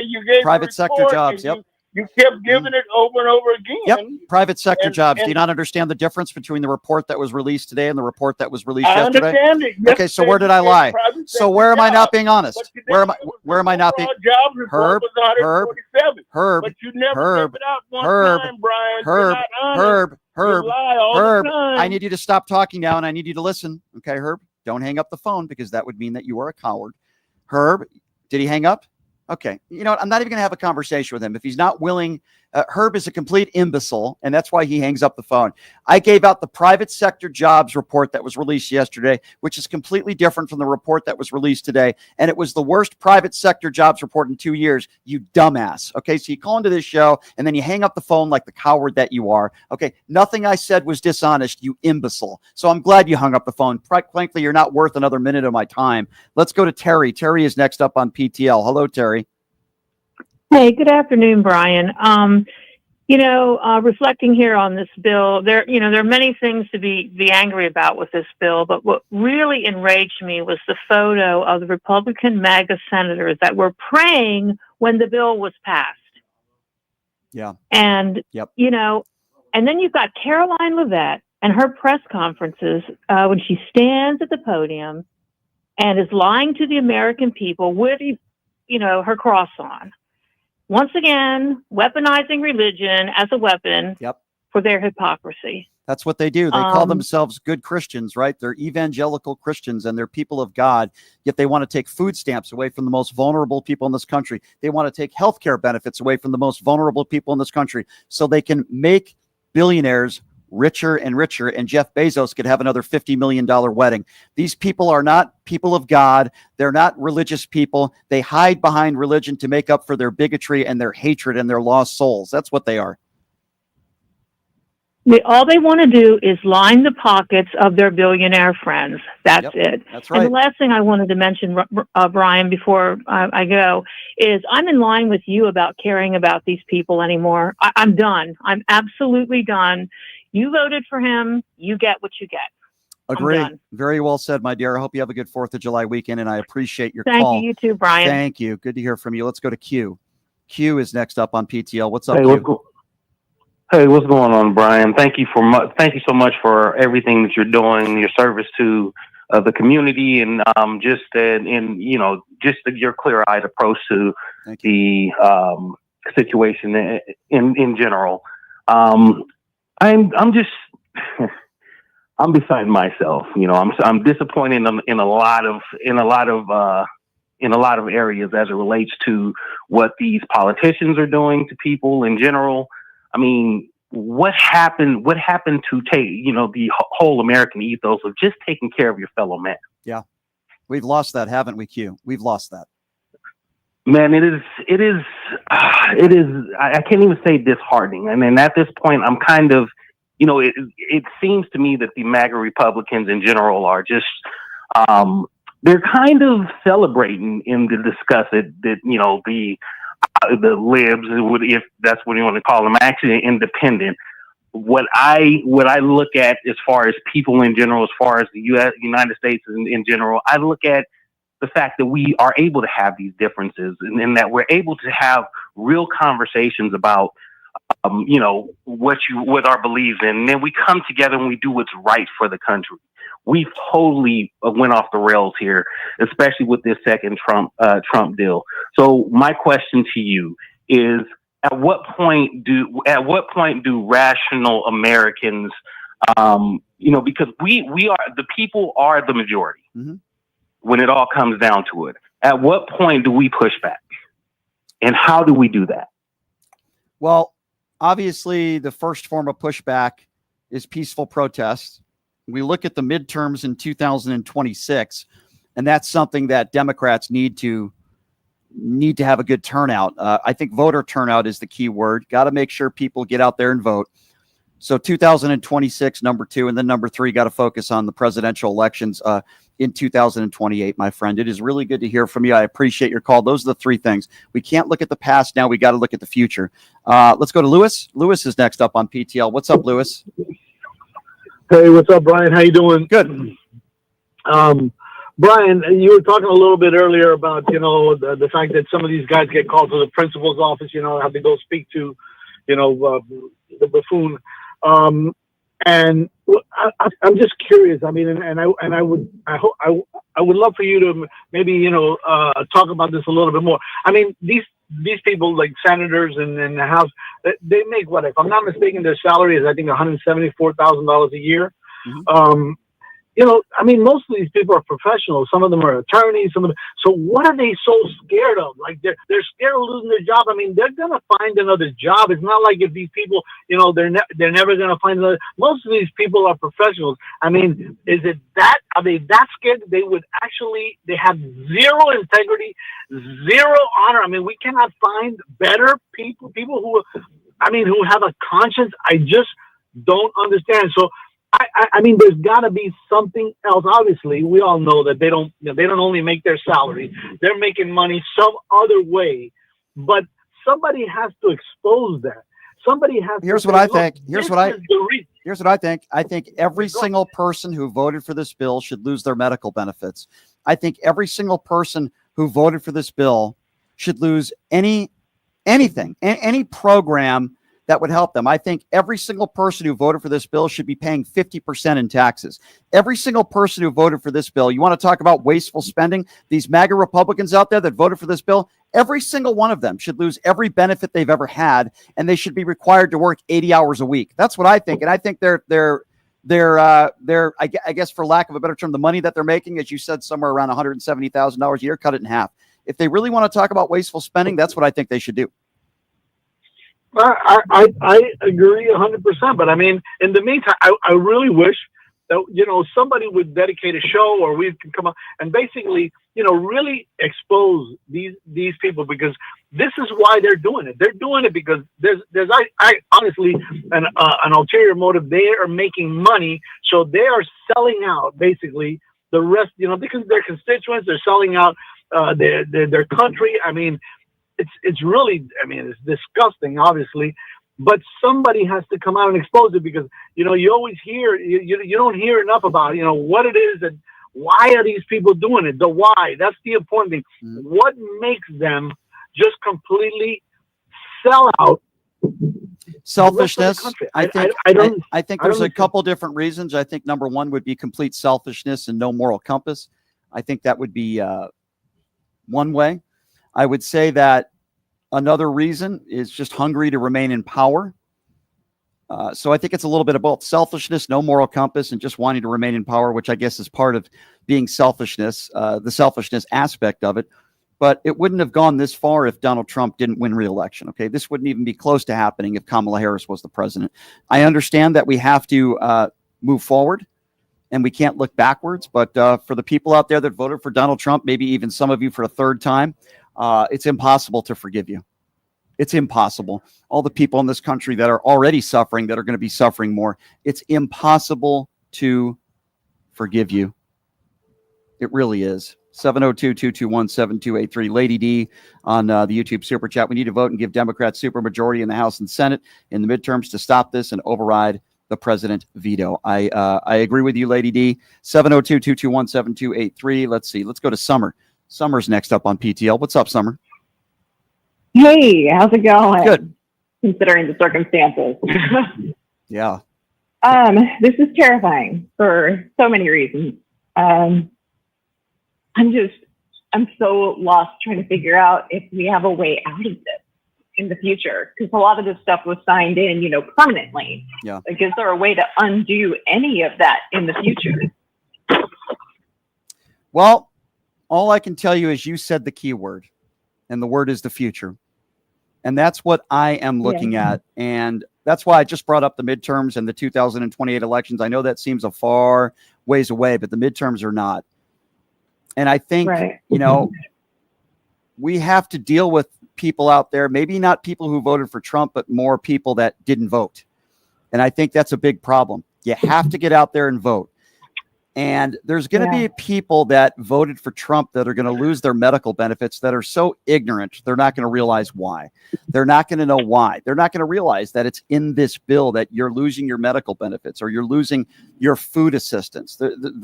you gave private sector jobs. Yep. You kept giving it over and over again. Yep. Private sector jobs. Do you not understand the difference between the report that was released today and the report that was released yesterday? I understand it. Okay, so where did I lie? So where am I not being honest? Where am I not being? Herb. But you never give it out one time, Brian. Herb. You lie all the time. I need you to stop talking now, and I need you to listen. Okay, Herb? Don't hang up the phone, because that would mean that you are a coward. Herb, did he hang up? Okay. You know what? I'm not even going to have a conversation with him. If he's not willing, Herb is a complete imbecile, and that's why he hangs up the phone. I gave out the private sector jobs report that was released yesterday, which is completely different from the report that was released today. And it was the worst private sector jobs report in 2 years, you dumbass. Okay. So you call into this show and then you hang up the phone like the coward that you are. Okay. Nothing I said was dishonest, you imbecile. So I'm glad you hung up the phone. Frankly, you're not worth another minute of my time. Let's go to Terry. Terry is next up on PTL. Hello, Terry. Hey, good afternoon, Brian. Reflecting here on this bill, there are many things to be angry about with this bill, but what really enraged me was the photo of the Republican MAGA senators that were praying when the bill was passed. Yeah. And, and then you've got Caroline Leavitt and her press conferences when she stands at the podium and is lying to the American people with, her cross on. Once again, weaponizing religion as a weapon for their hypocrisy. That's what they do. They call themselves good Christians, right? They're evangelical Christians and they're people of God, yet they want to take food stamps away from the most vulnerable people in this country. They want to take health care benefits away from the most vulnerable people in this country so they can make billionaires richer and richer, and Jeff Bezos could have another $50 million wedding. These people are not people of God. They're not religious people. They hide behind religion to make up for their bigotry and their hatred and their lost souls. That's what they are. All they want to do is line the pockets of their billionaire friends. That's it. That's right. And the last thing I wanted to mention, Brian, before I go, is I'm in line with you about caring about these people anymore. I'm done. I'm absolutely done. You voted for him. You get what you get. Agree. Very well said, my dear. I hope you have a good 4th of July weekend, and I appreciate your call. Thank you. You too, Brian. Thank you. Good to hear from you. Let's go to Q. Q is next up on PTL. What's up, Hey, Q? Hey, what's going on, Brian? Thank you so much for everything that you're doing, your service to the community, and just your clear-eyed approach to the situation in general. I'm beside myself. I'm disappointed in a lot of areas as it relates to what these politicians are doing to people in general. I mean, what happened to take, the whole American ethos of just taking care of your fellow man? Yeah. We've lost that, haven't we, Q? We've lost that. Man, it is, I can't even say disheartening. I mean, at this point, I'm kind of, it seems to me that the MAGA Republicans in general are just, they're kind of celebrating in the discuss it that, the libs, if that's what you want to call them, actually independent. What I look at as far as people in general, as far as the United States in general, I look at the fact that we are able to have these differences and that we're able to have real conversations about, what our beliefs in. And then we come together and we do what's right for the country. We totally went off the rails here, especially with this second Trump deal. So my question to you is: at what point do rational Americans, because we are the people are the majority when it all comes down to it. At what point do we push back, and how do we do that? Well, obviously, the first form of pushback is peaceful protest. We look at the midterms in 2026, and that's something that Democrats need to have a good turnout. I think voter turnout is the key word. Got to make sure people get out there and vote. So 2026, number 2, and then number 3, got to focus on the presidential elections in 2028, my friend. It is really good to hear from you. I appreciate your call. Those are the 3 things. We can't look at the past now. We got to look at the future. Let's go to Lewis. Lewis is next up on PTL. What's up, Lewis? Hey, what's up, Brian? How you doing? Good. Brian, you were talking a little bit earlier about, the fact that some of these guys get called to the principal's office, have to go speak to, the buffoon. And I'm just curious. I mean, I would love for you to maybe, talk about this a little bit more. I mean, these people like senators and in the House, they make what, if I'm not mistaken, their salary is, I think, $174,000 a year. I mean, most of these people are professionals. Some of them are attorneys. So what are they so scared of? Like they're scared of losing their job. I mean, they're gonna find another job. It's not like if these people, they're never gonna find another. Most of these people are professionals. I mean, are they that scared that they have zero integrity, zero honor? I mean, we cannot find better people who have a conscience. I just don't understand. So. I mean, there's got to be something else. Obviously, we all know that they don't only make their salary; they're making money some other way. But somebody has to expose that. Somebody has. Here's what I think. Here's what I think. I think every single person who voted for this bill should lose their medical benefits. I think every single person who voted for this bill should lose any program that would help them. I think every single person who voted for this bill should be paying 50% in taxes. Every single person who voted for this bill, you want to talk about wasteful spending? These MAGA Republicans out there that voted for this bill, every single one of them should lose every benefit they've ever had, and they should be required to work 80 hours a week. That's what I think. And I think they're I guess, for lack of a better term, the money that they're making, as you said, somewhere around $170,000 a year, cut it in half. If they really want to talk about wasteful spending, that's what I think they should do. I agree 100%. But I mean, in the meantime, I really wish that, you know, somebody would dedicate a show, or we can come up and basically, you know, really expose these people, because this is why they're doing it. They're doing it because there's I honestly an ulterior motive. They are making money, so they are selling out basically the rest. You know, because their constituents, they're selling out their country. I mean, it's really, I mean, it's disgusting, obviously, but somebody has to come out and expose it, because, you know, you always hear, you don't hear enough about, you know, what it is and why are these people doing it? The why, that's the important thing. What makes them just completely sell out? Selfishness. I think there's a don't couple different reasons. I think number one would be complete selfishness and no moral compass. I think that would be one way. I would say that another reason is just hungry to remain in power. So I think it's a little bit of both: selfishness, no moral compass, and just wanting to remain in power, which I guess is part of being selfishness, the selfishness aspect of it. But it wouldn't have gone this far if Donald Trump didn't win re-election. Okay, this wouldn't even be close to happening if Kamala Harris was the president. I understand that we have to move forward and we can't look backwards. But for the people out there that voted for Donald Trump, maybe even some of you for a third time, it's impossible to forgive you. It's impossible. All the people in this country that are already suffering, that are going to be suffering more, it's impossible to forgive you. It really is. 702-221-7283. Lady D on the YouTube Super Chat. We need to vote and give Democrats supermajority in the House and Senate in the midterms to stop this and override the president veto. I agree with you, Lady D. 702-221-7283. Let's see. Let's go to Summer. Summer's next up on PTL. What's up, Summer? Hey, how's it going? Good. Considering the circumstances. Yeah. This is terrifying for so many reasons. I'm so lost trying to figure out if we have a way out of this in the future, because a lot of this stuff was signed in, you know, permanently. Yeah. Like, is there a way to undo any of that in the future? Well, all I can tell you is you said the key word, and the word is the future. And that's what I am looking at. And that's why I just brought up the midterms and the 2028 elections. I know that seems a far ways away, but the midterms are not. And I think, you know, we have to deal with people out there, maybe not people who voted for Trump, but more people that didn't vote. And I think that's a big problem. You have to get out there and vote. And there's going to be people that voted for Trump that are going to lose their medical benefits, that are so ignorant, they're not going to realize why. They're not going to know why. They're not going to realize that it's in this bill that you're losing your medical benefits or you're losing your food assistance.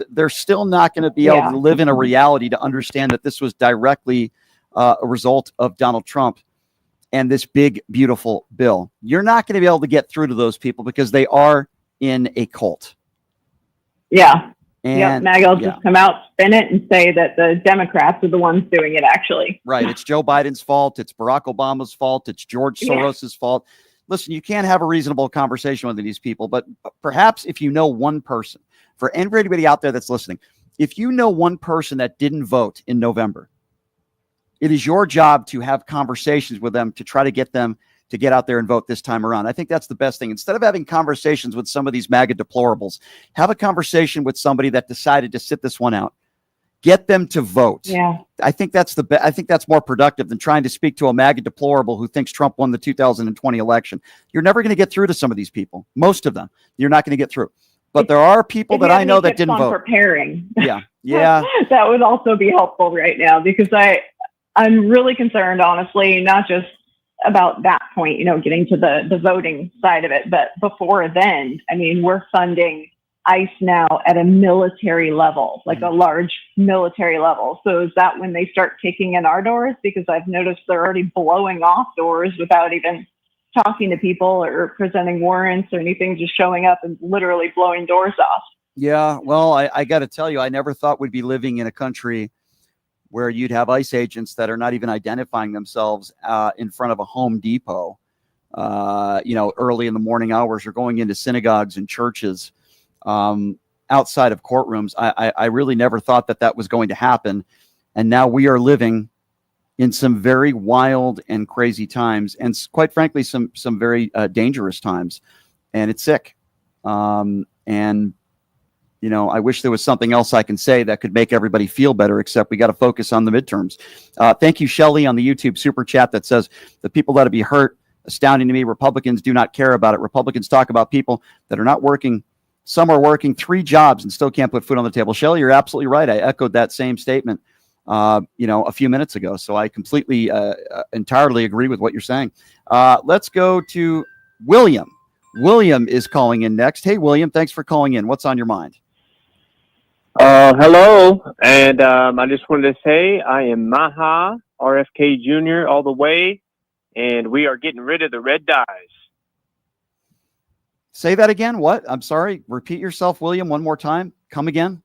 They're still not going to be able to live in a reality to understand that this was directly a result of Donald Trump and this big, beautiful bill. You're not going to be able to get through to those people because they are in a cult. Yeah. And Mag will just come out, spin it, and say that the Democrats are the ones doing it, actually. Right. It's Joe Biden's fault. It's Barack Obama's fault. It's George Soros's fault. Listen, you can't have a reasonable conversation with these people, but perhaps if you know one person, for anybody out there that's listening, if you know one person that didn't vote in November, it is your job to have conversations with them to try to get them to get out there and vote this time around. I think that's the best thing. Instead of having conversations with some of these MAGA deplorables, have a conversation with somebody that decided to sit this one out. Get them to vote. Yeah. I think that's I think that's more productive than trying to speak to a MAGA deplorable who thinks Trump won the 2020 election. You're never going to get through to some of these people. Most of them, you're not going to get through. But there are people that I know that didn't vote. Preparing. Yeah. Yeah. That would also be helpful right now, because I'm really concerned, honestly, not just about that point, you know, getting to the voting side of it, but before then, I mean, we're funding ICE now at a military level, like a large military level. So is that when they start kicking in our doors? Because I've noticed they're already blowing off doors without even talking to people or presenting warrants or anything, just showing up and literally blowing doors off. Yeah. Well, I got to tell you, I never thought we'd be living in a country where you'd have ICE agents that are not even identifying themselves in front of a Home Depot, you know, early in the morning hours, or going into synagogues and churches outside of courtrooms. I really never thought that was going to happen. And now we are living in some very wild and crazy times, and quite frankly, some very dangerous times, and it's sick. And you know, I wish there was something else I can say that could make everybody feel better, except we got to focus on the midterms. Thank you, Shelley, on the YouTube super chat that says the people that will be hurt. Astounding to me, Republicans do not care about it. Republicans talk about people that are not working. Some are working 3 jobs and still can't put food on the table. Shelley, you're absolutely right. I echoed that same statement, a few minutes ago. So I completely, entirely agree with what you're saying. Let's go to William. William is calling in next. Hey, William, thanks for calling in. What's on your mind? Hello, and I just wanted to say I am Maha, RFK Jr. all the way, and we are getting rid of the red dyes. Say that again. What? I'm sorry. Repeat yourself, William, one more time. Come again.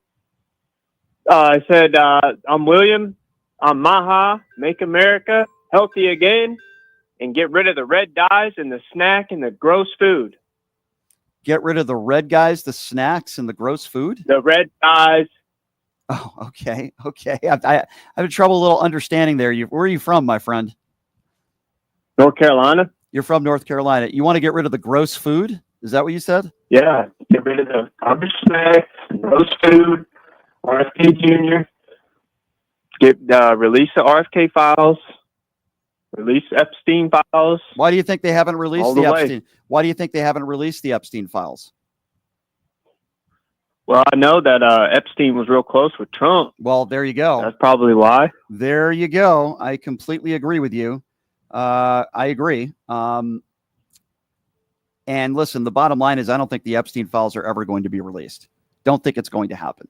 I said, I'm William. I'm Maha. Make America healthy again, and get rid of the red dyes and the snack and the gross food. Get rid of the red guys, the snacks, and the gross food? The red dyes. Oh, okay. Okay. I have trouble a little understanding there. Where are you from, my friend? North Carolina. You're from North Carolina. You want to get rid of the gross food? Is that what you said? Yeah. Get rid of the garbage snacks, gross food, RFK Jr. Release the RFK files. Release Epstein files. Why do you think they haven't released the Epstein? Why do you think they haven't released the Epstein files? Well, I know that Epstein was real close with Trump. Well, there you go. That's probably why. There you go. I completely agree with you. I agree. And listen, the bottom line is I don't think the Epstein files are ever going to be released. Don't think it's going to happen.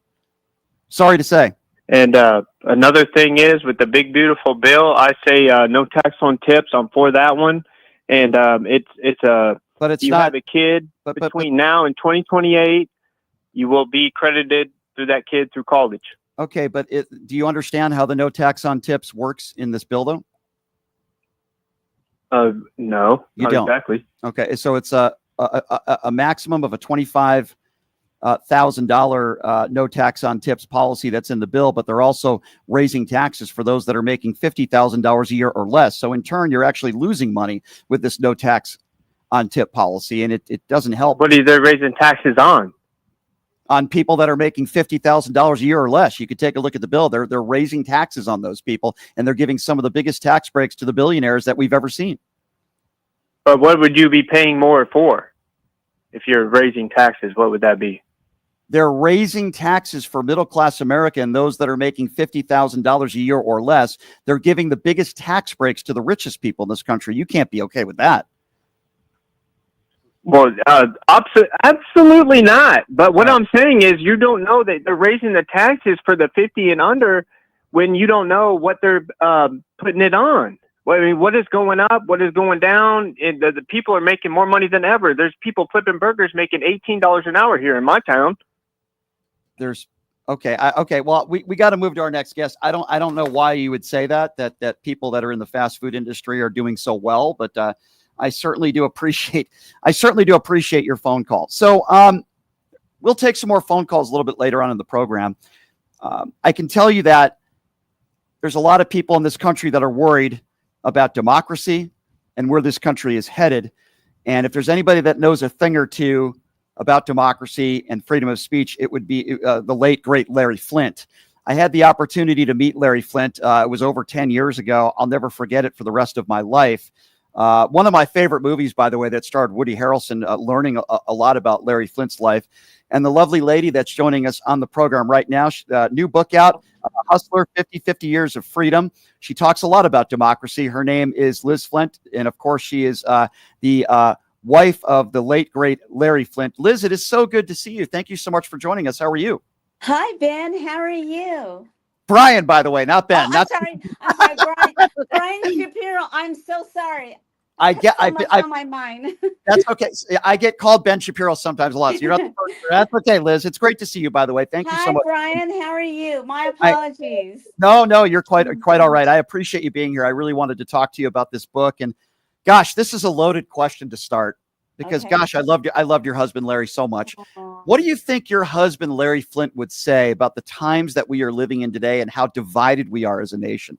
Sorry to say. And another thing is with the big beautiful bill, I say no tax on tips. I'm for that one. And but it's you not, have a kid between now and 2028, you will be credited through that kid through college. Okay, but do you understand how the no tax on tips works in this bill, though? No, you not don't. exactly. Okay, so it's a maximum of a $25,000 no tax on tips policy that's in the bill, but they're also raising taxes for those that are making $50,000 a year or less. So in turn, you're actually losing money with this no tax on tip policy, and it doesn't help. What are they raising taxes on? On people that are making $50,000 a year or less. You could take a look at the bill. They're raising taxes on those people, and they're giving some of the biggest tax breaks to the billionaires that we've ever seen. But what would you be paying more for if you're raising taxes? What would that be? They're raising taxes for middle-class America and those that are making $50,000 a year or less. They're giving the biggest tax breaks to the richest people in this country. You can't be okay with that. Well, absolutely not. But what I'm saying is you don't know that they're raising the taxes for the 50 and under when you don't know what they're putting it on. Well, I mean, what is going up? What is going down? And the people are making more money than ever. There's people flipping burgers making $18 an hour here in my town. Okay. Well, we got to move to our next guest. I don't know why you would say that people that are in the fast food industry are doing so well, but I certainly do appreciate your phone call. So we'll take some more phone calls a little bit later on in the program. I can tell you that there's a lot of people in this country that are worried about democracy and where this country is headed. And if there's anybody that knows a thing or two about democracy and freedom of speech, it would be the late, great Larry Flint. I had the opportunity to meet Larry Flint. It was over 10 years ago. I'll never forget it for the rest of my life. One of my favorite movies, by the way, that starred Woody Harrelson, learning a lot about Larry Flint's life. And the lovely lady that's joining us on the program right now, new book out, Hustler, 50 Years of Freedom. She talks a lot about democracy. Her name is Liz Flint. And of course, she is the wife of the late, great Larry Flint. Liz, it is so good to see you. Thank you so much for joining us. How are you? Hi, Ben. How are you? Brian, by the way, not Ben. I'm sorry, Brian Shapiro. I'm so sorry. On my mind. That's okay. I get called Ben Shapiro sometimes a lot. So you're not the first. That's okay, Liz. It's great to see you, by the way. Thank you so much. Hi, Brian. How are you? My apologies. No, you're quite all right. I appreciate you being here. I really wanted to talk to you about this book. And gosh, this is a loaded question to start because, gosh, I loved your husband, Larry, so much. What do you think your husband, Larry Flint, would say about the times that we are living in today and how divided we are as a nation?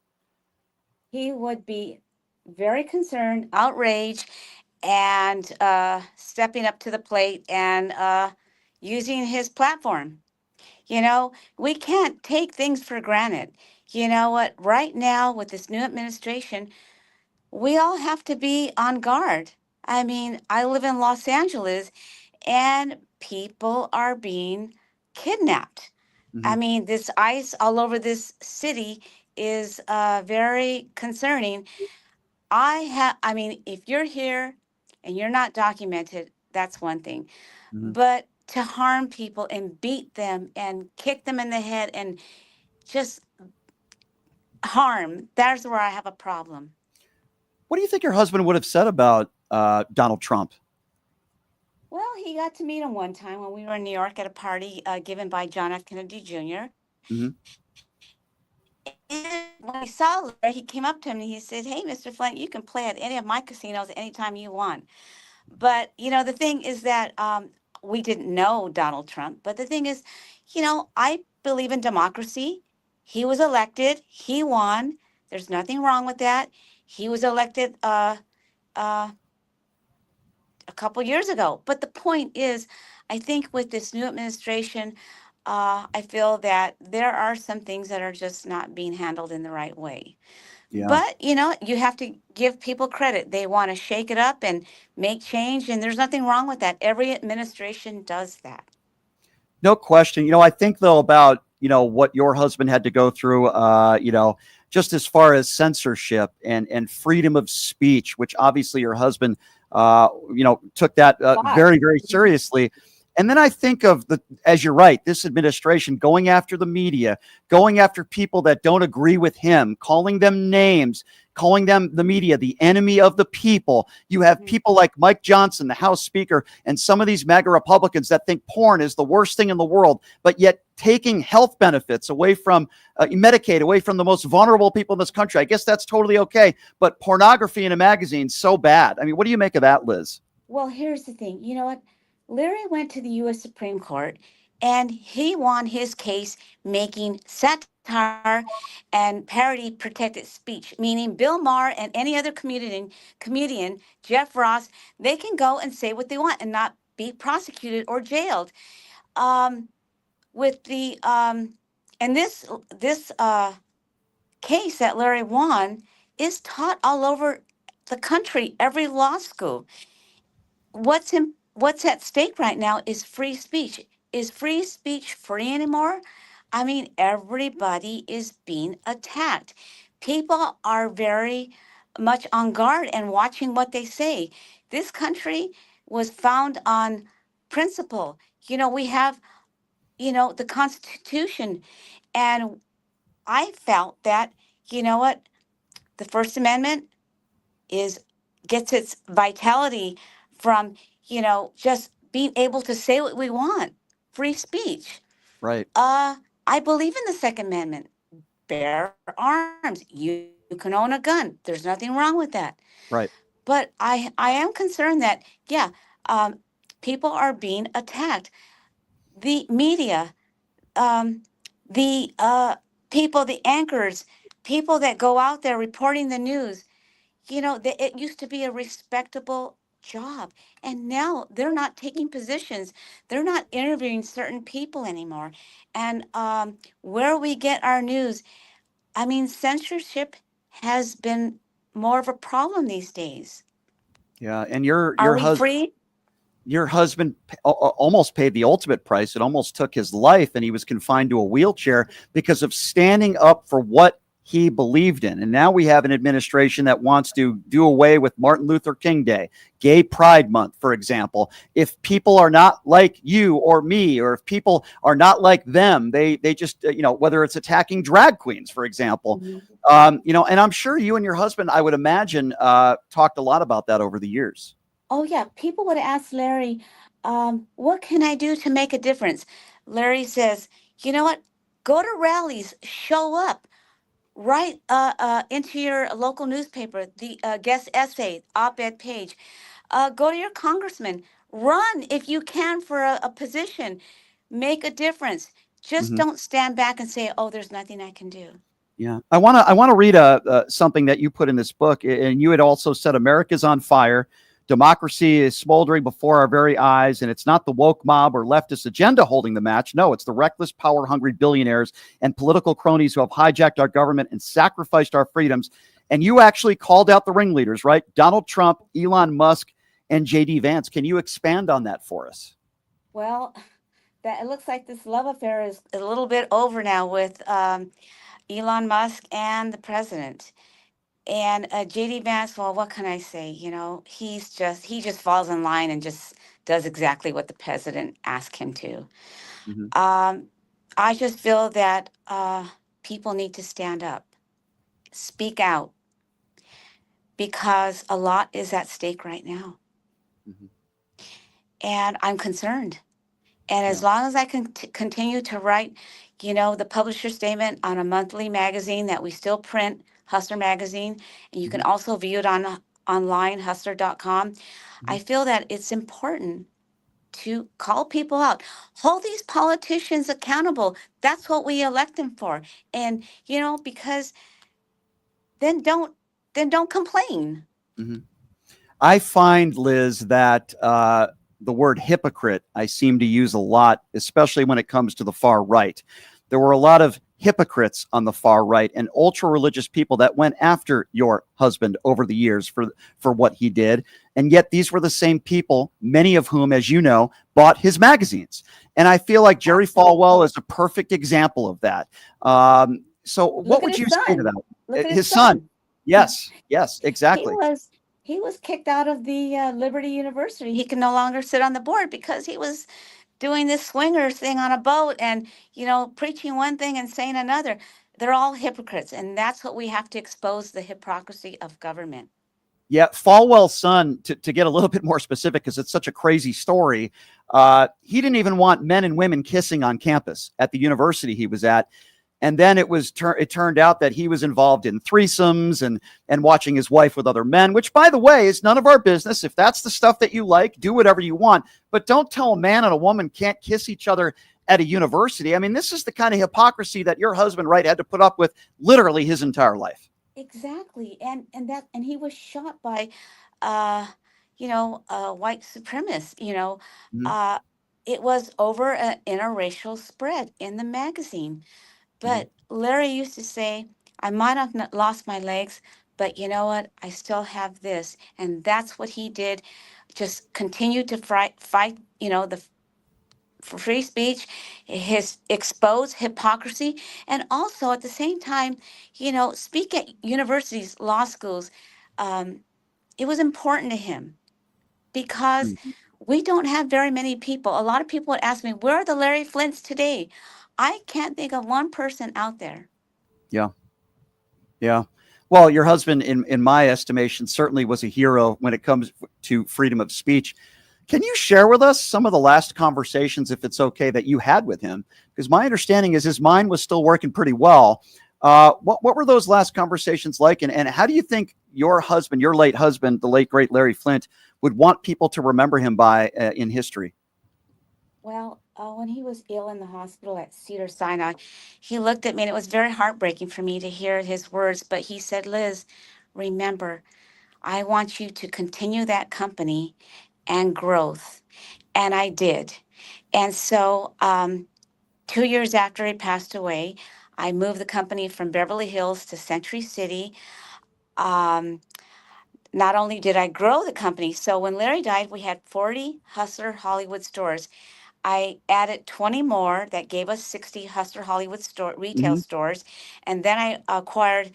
he would be very concerned, outraged, and stepping up to the plate and using his platform. You know, we can't take things for granted. You know what? Right now, with this new administration, we all have to be on guard. I mean, I live in Los Angeles and people are being kidnapped. I mean, this ice all over this city is very concerning. I mean, if you're here and you're not documented, that's one thing. But to harm people and beat them and kick them in the head and just harm, that's where I have a problem. What do you think your husband would have said about Donald Trump? Well, he got to meet him one time when we were in New York at a party given by John F. Kennedy Jr. And when he saw Larry, he came up to him and he said, "Hey, Mr. Flint, you can play at any of my casinos anytime you want." But, you know, the thing is that we didn't know Donald Trump. But the thing is, you know, I believe in democracy. He was elected. He won. There's nothing wrong with that. He was elected a couple years ago. But the point is, I think with this new administration, I feel that there are some things that are just not being handled in the right way. Yeah. But, you know, you have to give people credit. They want to shake it up and make change, and there's nothing wrong with that. Every administration does that. No question. You know, I think though about, you know, what your husband had to go through, you know, just as far as censorship and freedom of speech, which obviously your husband, you know, took that very, very seriously. And then I think of as you're right, this administration going after the media, going after people that don't agree with him, calling them names, calling them, the media, the enemy of the people. You have people like Mike Johnson, the House Speaker, and some of these MAGA Republicans that think porn is the worst thing in the world, but yet taking health benefits away from Medicaid, away from the most vulnerable people in this country. I guess that's totally okay. But pornography in a magazine, so bad. I mean, what do you make of that, Liz? Well, here's the thing. You know what? Larry went to the U.S. Supreme Court and he won his case making satire and parody protected speech, meaning Bill Maher and any other comedian, Jeff Ross, they can go and say what they want and not be prosecuted or jailed. With the and this case that Larry won is taught all over the country, every law school. What's at stake right now is free speech. Is free speech free anymore? I mean, everybody is being attacked. People are very much on guard and watching what they say. This country was found on principle. You know, we have, you know, the Constitution. And I felt that, you know what, the First Amendment gets its vitality from, you know, just being able to say what we want, free speech. Right. I believe in the Second Amendment. Bear arms. You can own a gun. There's nothing wrong with that. Right. But I am concerned that, yeah, people are being attacked. The media, the people, the anchors, people that go out there reporting the news, you know, it used to be a respectable job. And now they're not taking positions. They're not interviewing certain people anymore. And where we get our news, I mean, censorship has been more of a problem these days. Yeah. And your free? Your husband almost paid the ultimate price. It almost took his life, and he was confined to a wheelchair because of standing up for what he believed in. And now we have an administration that wants to do away with Martin Luther King Day, Gay Pride Month, for example. If people are not like you or me, or if people are not like them, they just, you know, whether it's attacking drag queens, for example, you know, and I'm sure you and your husband, I would imagine, talked a lot about that over the years. Oh, yeah. People would ask Larry, what can I do to make a difference? Larry says, you know what? Go to rallies, show up, write into your local newspaper, the guest essay, op-ed page. Go to your congressman, run if you can for a position, make a difference. Just don't stand back and say, oh, there's nothing I can do. Yeah, I want to read something that you put in this book, and you had also said America's on fire, democracy is smoldering before our very eyes, and it's not the woke mob or leftist agenda holding the match. No, it's the reckless, power-hungry billionaires and political cronies who have hijacked our government and sacrificed our freedoms. And you actually called out the ringleaders, right? Donald Trump, Elon Musk, and J.D. Vance. Can you expand on that for us? Well, that it looks like this love affair is a little bit over now with Elon Musk and the president. And JD Vance, well, what can I say? You know, he just falls in line and just does exactly what the president asked him to. I just feel that people need to stand up, speak out, because a lot is at stake right now. And I'm concerned. And as long as I can continue to write, you know, the publisher statement on a monthly magazine that we still print, Hustler Magazine, and you can also view it on online, hustler.com. I feel that it's important to call people out, hold these politicians accountable. That's what we elect them for. And, you know, because then don't complain. I find, Liz, that the word hypocrite I seem to use a lot, especially when it comes to the far right. There were a lot of hypocrites on the far right and ultra religious people that went after your husband over the years for what he did. And yet these were the same people, many of whom, as you know, bought his magazines. And I feel like Jerry Falwell is a perfect example of that. So what would you say to that? Look at His son. Yes, exactly. He was kicked out of the Liberty University. He can no longer sit on the board because he was doing this swinger thing on a boat and, you know, preaching one thing and saying another. They're all hypocrites. And that's what we have to expose, the hypocrisy of government. Yeah, Falwell's son, to get a little bit more specific, because it's such a crazy story, he didn't even want men and women kissing on campus at the university he was at. And then it turned out that he was involved in threesomes and watching his wife with other men, which, by the way, is none of our business. If that's the stuff that you like, do whatever you want. But don't tell a man and a woman can't kiss each other at a university. I mean, this is the kind of hypocrisy that your husband, right, had to put up with literally his entire life. Exactly. And he was shot by, white supremacists, you know. It was over an interracial spread in the magazine. But Larry used to say, I might have lost my legs, but you know what? I still have this. And that's what he did. Just continued to fight, you know, for free speech, his expose hypocrisy, and also at the same time, you know, speak at universities, law schools. It was important to him because we don't have very many people. A lot of people would ask me, where are the Larry Flints today? I can't think of one person out there. Yeah. Well, your husband, in my estimation, certainly was a hero when it comes to freedom of speech. Can you share with us some of the last conversations, if it's okay, that you had with him? Because my understanding is his mind was still working pretty well. What were those last conversations like? And how do you think your husband, your late husband, the late, great Larry Flint, would want people to remember him by in history? Well, when he was ill in the hospital at Cedars-Sinai, he looked at me, and it was very heartbreaking for me to hear his words. But he said, Liz, remember, I want you to continue that company and growth. And I did. And so 2 years after he passed away, I moved the company from Beverly Hills to Century City. Not only did I grow the company, so when Larry died, we had 40 Hustler Hollywood stores. I added 20 more that gave us 60 Hustler Hollywood retail stores. And then I acquired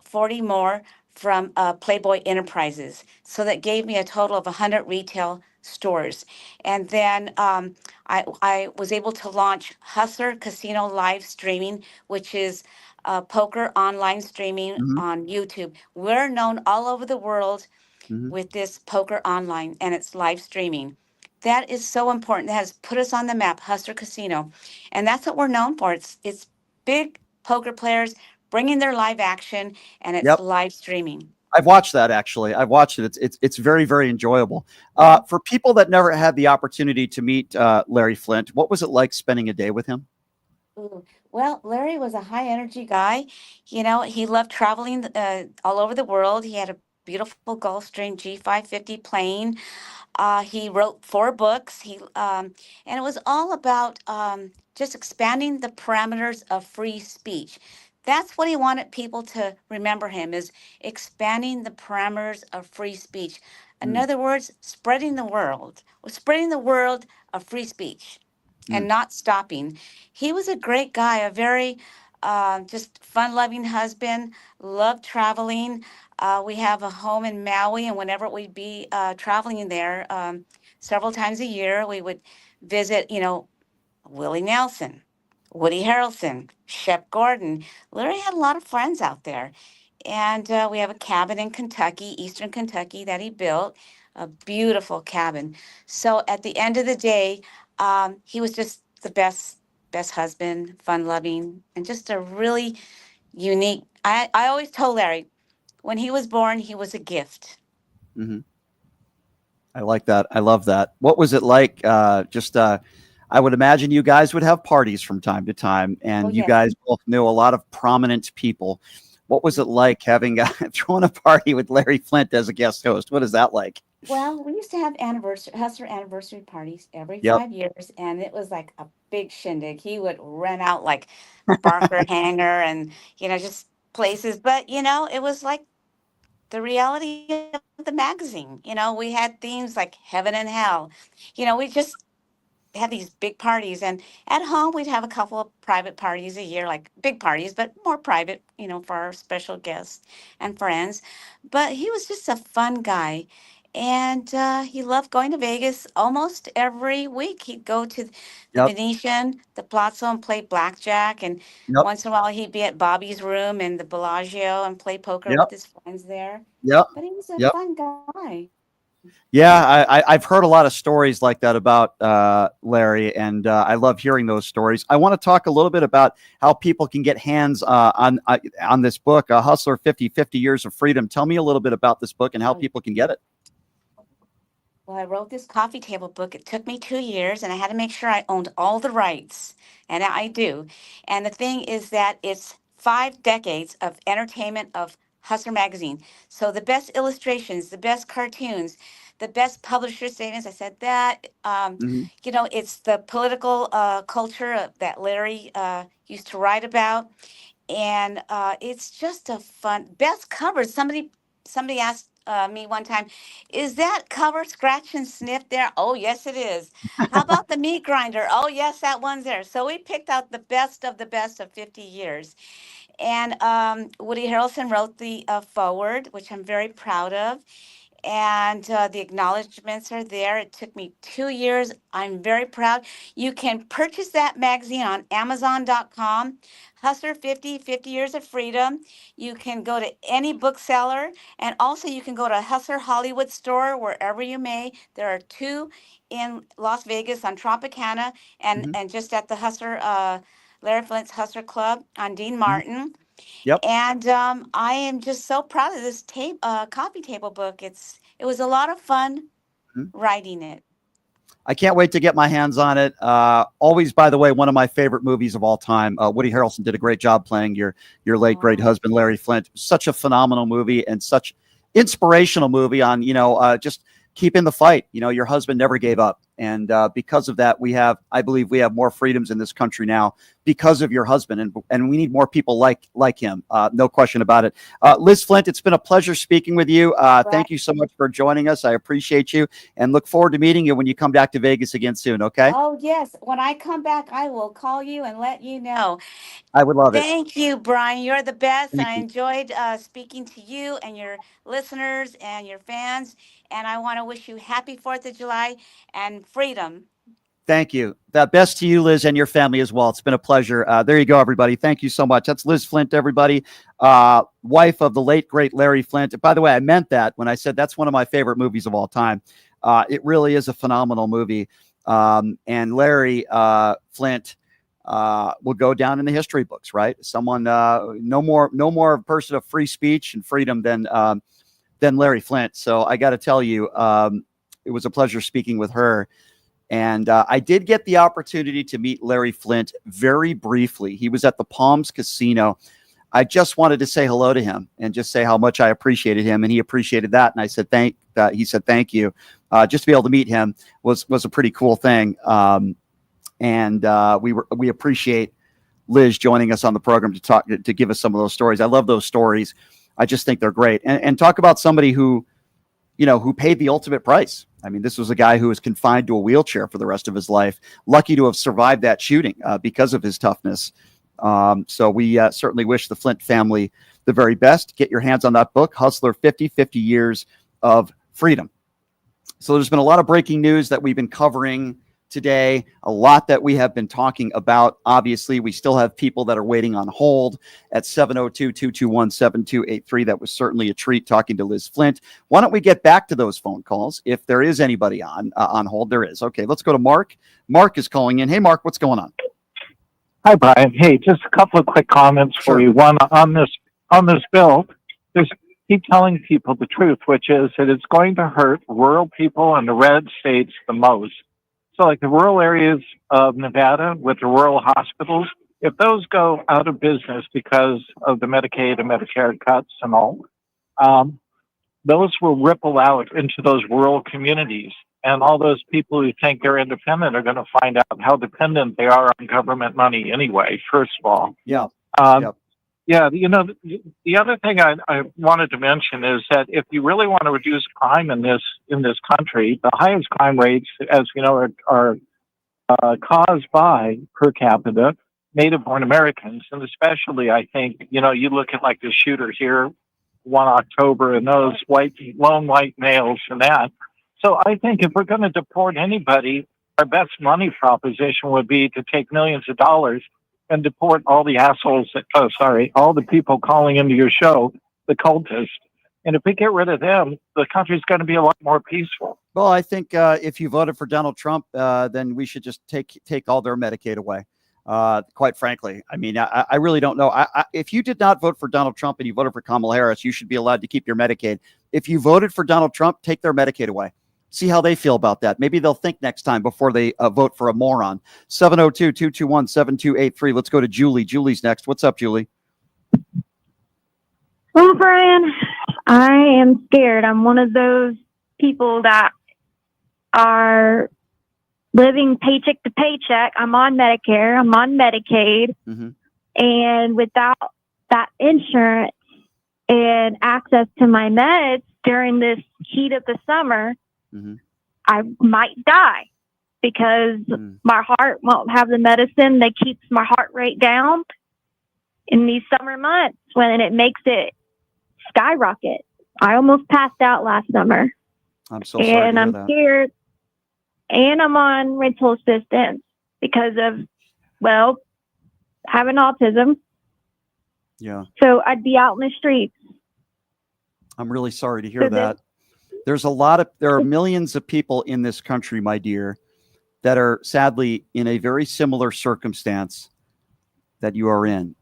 40 more from Playboy Enterprises. So that gave me a total of 100 retail stores. And then I was able to launch Hustler Casino Live Streaming, which is poker online streaming on YouTube. We're known all over the world with this poker online, and it's live streaming. That is so important. That has put us on the map, Hustler Casino. And that's what we're known for. It's big poker players bringing their live action, and it's live streaming. I've watched that, actually. I've watched it. It's very, very enjoyable. For people that never had the opportunity to meet Larry Flint, what was it like spending a day with him? Ooh. Well, Larry was a high energy guy. You know, he loved traveling all over the world. He had a beautiful Gulfstream G550 plane. He wrote 4 books. And it was all about just expanding the parameters of free speech. That's what he wanted people to remember him is expanding the parameters of free speech. In other words, spreading the world of free speech and not stopping. He was a great guy, a very just fun-loving husband, loved traveling. We have a home in Maui, and whenever we'd be traveling there, several times a year, we would visit, Willie Nelson, Woody Harrelson, Shep Gordon. Larry had a lot of friends out there. And we have a cabin in Kentucky, Eastern Kentucky, that he built, a beautiful cabin. So at the end of the day, he was just the best husband, fun loving, and just a really unique. I always told Larry, when he was born, he was a gift. Mm-hmm. I like that. I love that. What was it like? I would imagine you guys would have parties from time to time, and you guys both knew a lot of prominent people. What was it like having thrown a party with Larry Flint as a guest host? What is that like? Well, we used to have Hustler anniversary parties every Yep. 5 years, and it was like a big shindig. He would rent out like Barker Hangar and just places, but it was like the reality of the magazine. We had themes like heaven and hell. We just had these big parties, and at home we'd have a couple of private parties a year, like big parties but more private, for our special guests and friends. But he was just a fun guy, and he loved going to Vegas. Almost every week he'd go to the Yep. Venetian, the Palazzo, and play blackjack, and Yep. once in a while he'd be at Bobby's room in the Bellagio and play poker Yep. with his friends there. Yep. But he was a Yep. fun guy. Yeah, I've heard a lot of stories like that about Larry, and I love hearing those stories. I want to talk a little bit about how people can get hands on this book, Hustler 50 Years of Freedom. Tell me a little bit about this book and how people can get it. Well, I wrote this coffee table book. It took me 2 years, and I had to make sure I owned all the rights, and I do. And the thing is that it's 5 decades of entertainment of Hustler magazine. So the best illustrations, the best cartoons, the best publisher statements. I said that. It's the political culture that Larry used to write about, and it's just a fun best covers. Somebody asked me one time, is that cover scratch and sniff there? Oh yes it is. How about the meat grinder? Oh yes, that one's there. So we picked out the best of 50 years, and Woody Harrelson wrote the foreword, which I'm very proud of, and the acknowledgments are there. It took me 2 years. I'm very proud. You can purchase that magazine on Amazon.com. Hustler 50 Years of Freedom. You can go to any bookseller, and also you can go to Hustler Hollywood store, wherever you may. There are 2 in Las Vegas on Tropicana, and just at the Hustler, Larry Flint's Hustler Club on Dean Martin. Yep. And I am just so proud of this coffee table book. It was a lot of fun writing it. I can't wait to get my hands on it. Always, by the way, one of my favorite movies of all time. Woody Harrelson did a great job playing your late great husband, Larry Flint. Such a phenomenal movie and such inspirational movie on just keeping the fight. Your husband never gave up, and because of that, I believe we have more freedoms in this country now because of your husband, and we need more people like him. No question about it. Liz Flint, it's been a pleasure speaking with you. Thank you so much for joining us. I appreciate you, and look forward to meeting you when you come back to Vegas again soon. Okay? Oh yes, when I come back, I will call you and let you know. I would love it. Thank you, Brian. You're the best. Thank I you. enjoyed speaking to you and your listeners and your fans. And I want to wish you happy 4th of July and freedom. Thank you. The best to you, Liz, and your family as well. It's been a pleasure. There you go, everybody. Thank you so much. That's Liz Flint, everybody. Wife of the late, great Larry Flint. By the way, I meant that when I said that's one of my favorite movies of all time. It really is a phenomenal movie. And Larry Flint will go down in the history books, right? Someone, no more person of free speech and freedom than Larry Flint. So I got to tell you, it was a pleasure speaking with her. And I did get the opportunity to meet Larry Flint very briefly. He was at the Palms Casino. I just wanted to say hello to him and just say how much I appreciated him, and he appreciated that. And I said he said thank you. Just to be able to meet him was a pretty cool thing. We appreciate Liz joining us on the program to give us some of those stories. I love those stories. I just think they're great. And talk about somebody who paid the ultimate price. I mean, this was a guy who was confined to a wheelchair for the rest of his life, lucky to have survived that shooting because of his toughness. So we certainly wish the Flint family the very best. Get your hands on that book, Hustler 50 Years of Freedom. So there's been a lot of breaking news that we've been covering today, a lot that we have been talking about. Obviously, we still have people that are waiting on hold at 702-221-7283. That was certainly a treat talking to Liz Flint. Why don't we get back to those phone calls? If there is anybody on hold, there is. Okay, let's go to Mark. Mark is calling in. Hey, Mark, what's going on? Hi, Brian. Hey, just a couple of quick comments for you. One, on this bill, just keep telling people the truth, which is that it's going to hurt rural people in the red states the most. So like the rural areas of Nevada with the rural hospitals, if those go out of business because of the Medicaid and Medicare cuts and all, those will ripple out into those rural communities. And all those people who think they're independent are going to find out how dependent they are on government money anyway, first of all. Yeah. Yeah, the other thing I wanted to mention is that if you really want to reduce crime in this country, the highest crime rates, as you know, are caused by per capita native-born Americans, and especially I think you look at like the shooter here, 1 October, and those lone white males and that. So I think if we're going to deport anybody, our best money proposition would be to take millions of dollars and deport all the assholes, all the people calling into your show, the cultists. And if we get rid of them, the country's going to be a lot more peaceful. Well, I think if you voted for Donald Trump, then we should just take all their Medicaid away. Quite frankly, I mean, I really don't know. If you did not vote for Donald Trump and you voted for Kamala Harris, you should be allowed to keep your Medicaid. If you voted for Donald Trump, take their Medicaid away. See how they feel about that. Maybe they'll think next time before they vote for a moron. 702-221-7283. Let's go to Julie. Julie's next. What's up, Julie? Well, Brian, I am scared. I'm one of those people that are living paycheck to paycheck. I'm on Medicare. I'm on Medicaid. Mm-hmm. And without that insurance and access to my meds during this heat of the summer, mm-hmm. I might die because my heart won't have the medicine that keeps my heart rate down in these summer months when it makes it skyrocket. I almost passed out last summer. I'm so sorry to hear I'm that. scared. And I'm on rental assistance because of, having autism. Yeah. So I'd be out in the streets. I'm really sorry to hear that. There are millions of people in this country, my dear, that are sadly in a very similar circumstance that you are in.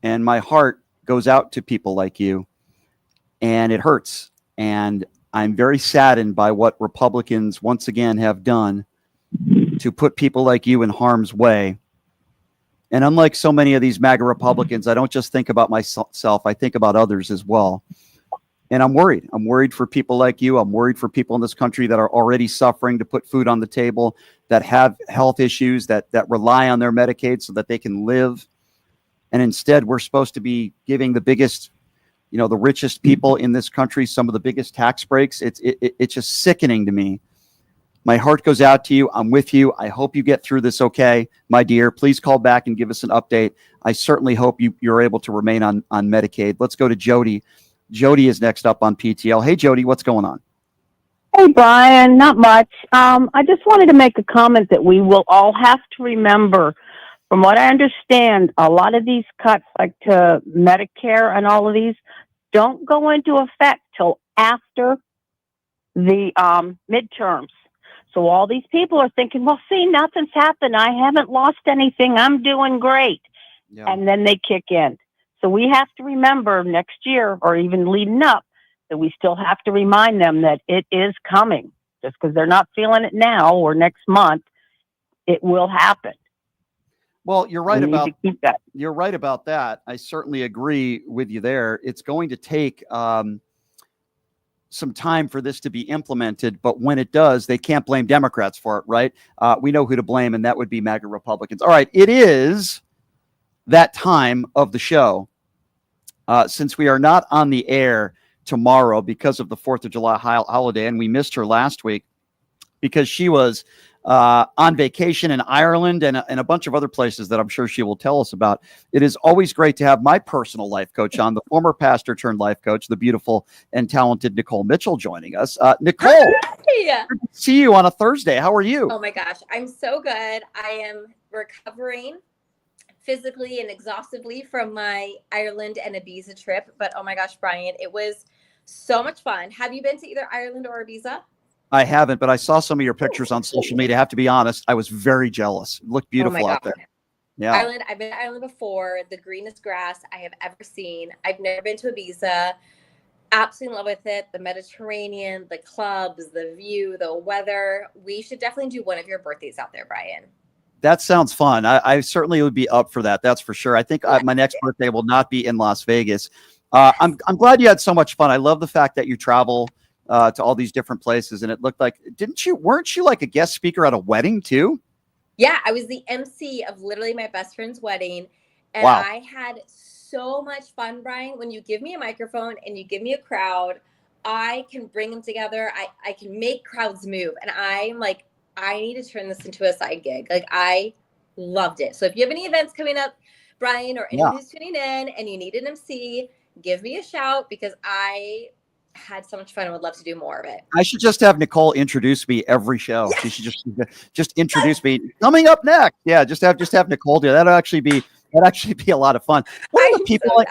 And my heart goes out to people like you, and it hurts. And I'm very saddened by what Republicans once again have done to put people like you in harm's way. And unlike so many of these MAGA Republicans, I don't just think about myself, I think about others as well. And I'm worried. I'm worried for people like you. I'm worried for people in this country that are already suffering to put food on the table, that have health issues, that rely on their Medicaid so that they can live. And instead, we're supposed to be giving the biggest, the richest people in this country some of the biggest tax breaks. It's just sickening to me. My heart goes out to you. I'm with you. I hope you get through this okay, my dear. Please call back and give us an update. I certainly hope you're able to remain on Medicaid. Let's go to Jody. Jody is next up on PTL. Hey, Jody, what's going on? Hey, Brian, not much. I just wanted to make a comment that we will all have to remember. From what I understand, a lot of these cuts, like to Medicare and all of these, don't go into effect till after the midterms. So all these people are thinking, well, see, nothing's happened. I haven't lost anything. I'm doing great. Yeah. And then they kick in. So we have to remember next year, or even leading up, that we still have to remind them that it is coming. Just because they're not feeling it now or next month, it will happen. Well, you're right We need about to keep that. You're right about that. I certainly agree with you there. It's going to take some time for this to be implemented, but when it does, they can't blame Democrats for it, right? We know who to blame, and that would be MAGA Republicans. All right, it is that time of the show. Since we are not on the air tomorrow because of the 4th of July holiday, and we missed her last week because she was on vacation in Ireland and a bunch of other places that I'm sure she will tell us about. It is always great to have my personal life coach on, the former pastor turned life coach, the beautiful and talented Nicole Mitchell, joining us. Nicole, Hey. good to see you on a Thursday. How are you? Oh my gosh, I'm so good. I am recovering physically and exhaustively from my Ireland and Ibiza trip. But oh my gosh, Brian, it was so much fun. Have you been to either Ireland or Ibiza? I haven't, but I saw some of your pictures on social media. I have to be honest, I was very jealous. It looked beautiful out there. Yeah. Ireland, I've been to Ireland before. The greenest grass I have ever seen. I've never been to Ibiza. Absolutely in love with it. The Mediterranean, the clubs, the view, the weather. We should definitely do one of your birthdays out there, Brian. That sounds fun. I certainly would be up for that. That's for sure. I think my next birthday will not be in Las Vegas. I'm glad you had so much fun. I love the fact that you travel to all these different places, and it looked like, weren't you like a guest speaker at a wedding too? Yeah, I was the MC of literally my best friend's wedding, and Wow. I had so much fun, Brian. When you give me a microphone and you give me a crowd, I can bring them together. I can make crowds move, and I'm like, I need to turn this into a side gig. Like, I loved it. So if you have any events coming up, Brian, or anyone who's tuning in and you need an MC, give me a shout, because I had so much fun and would love to do more of it. I should just have Nicole introduce me every show. She should just introduce me. Coming up next, yeah, just have Nicole do that. That'd actually be a lot of fun. What are the people like?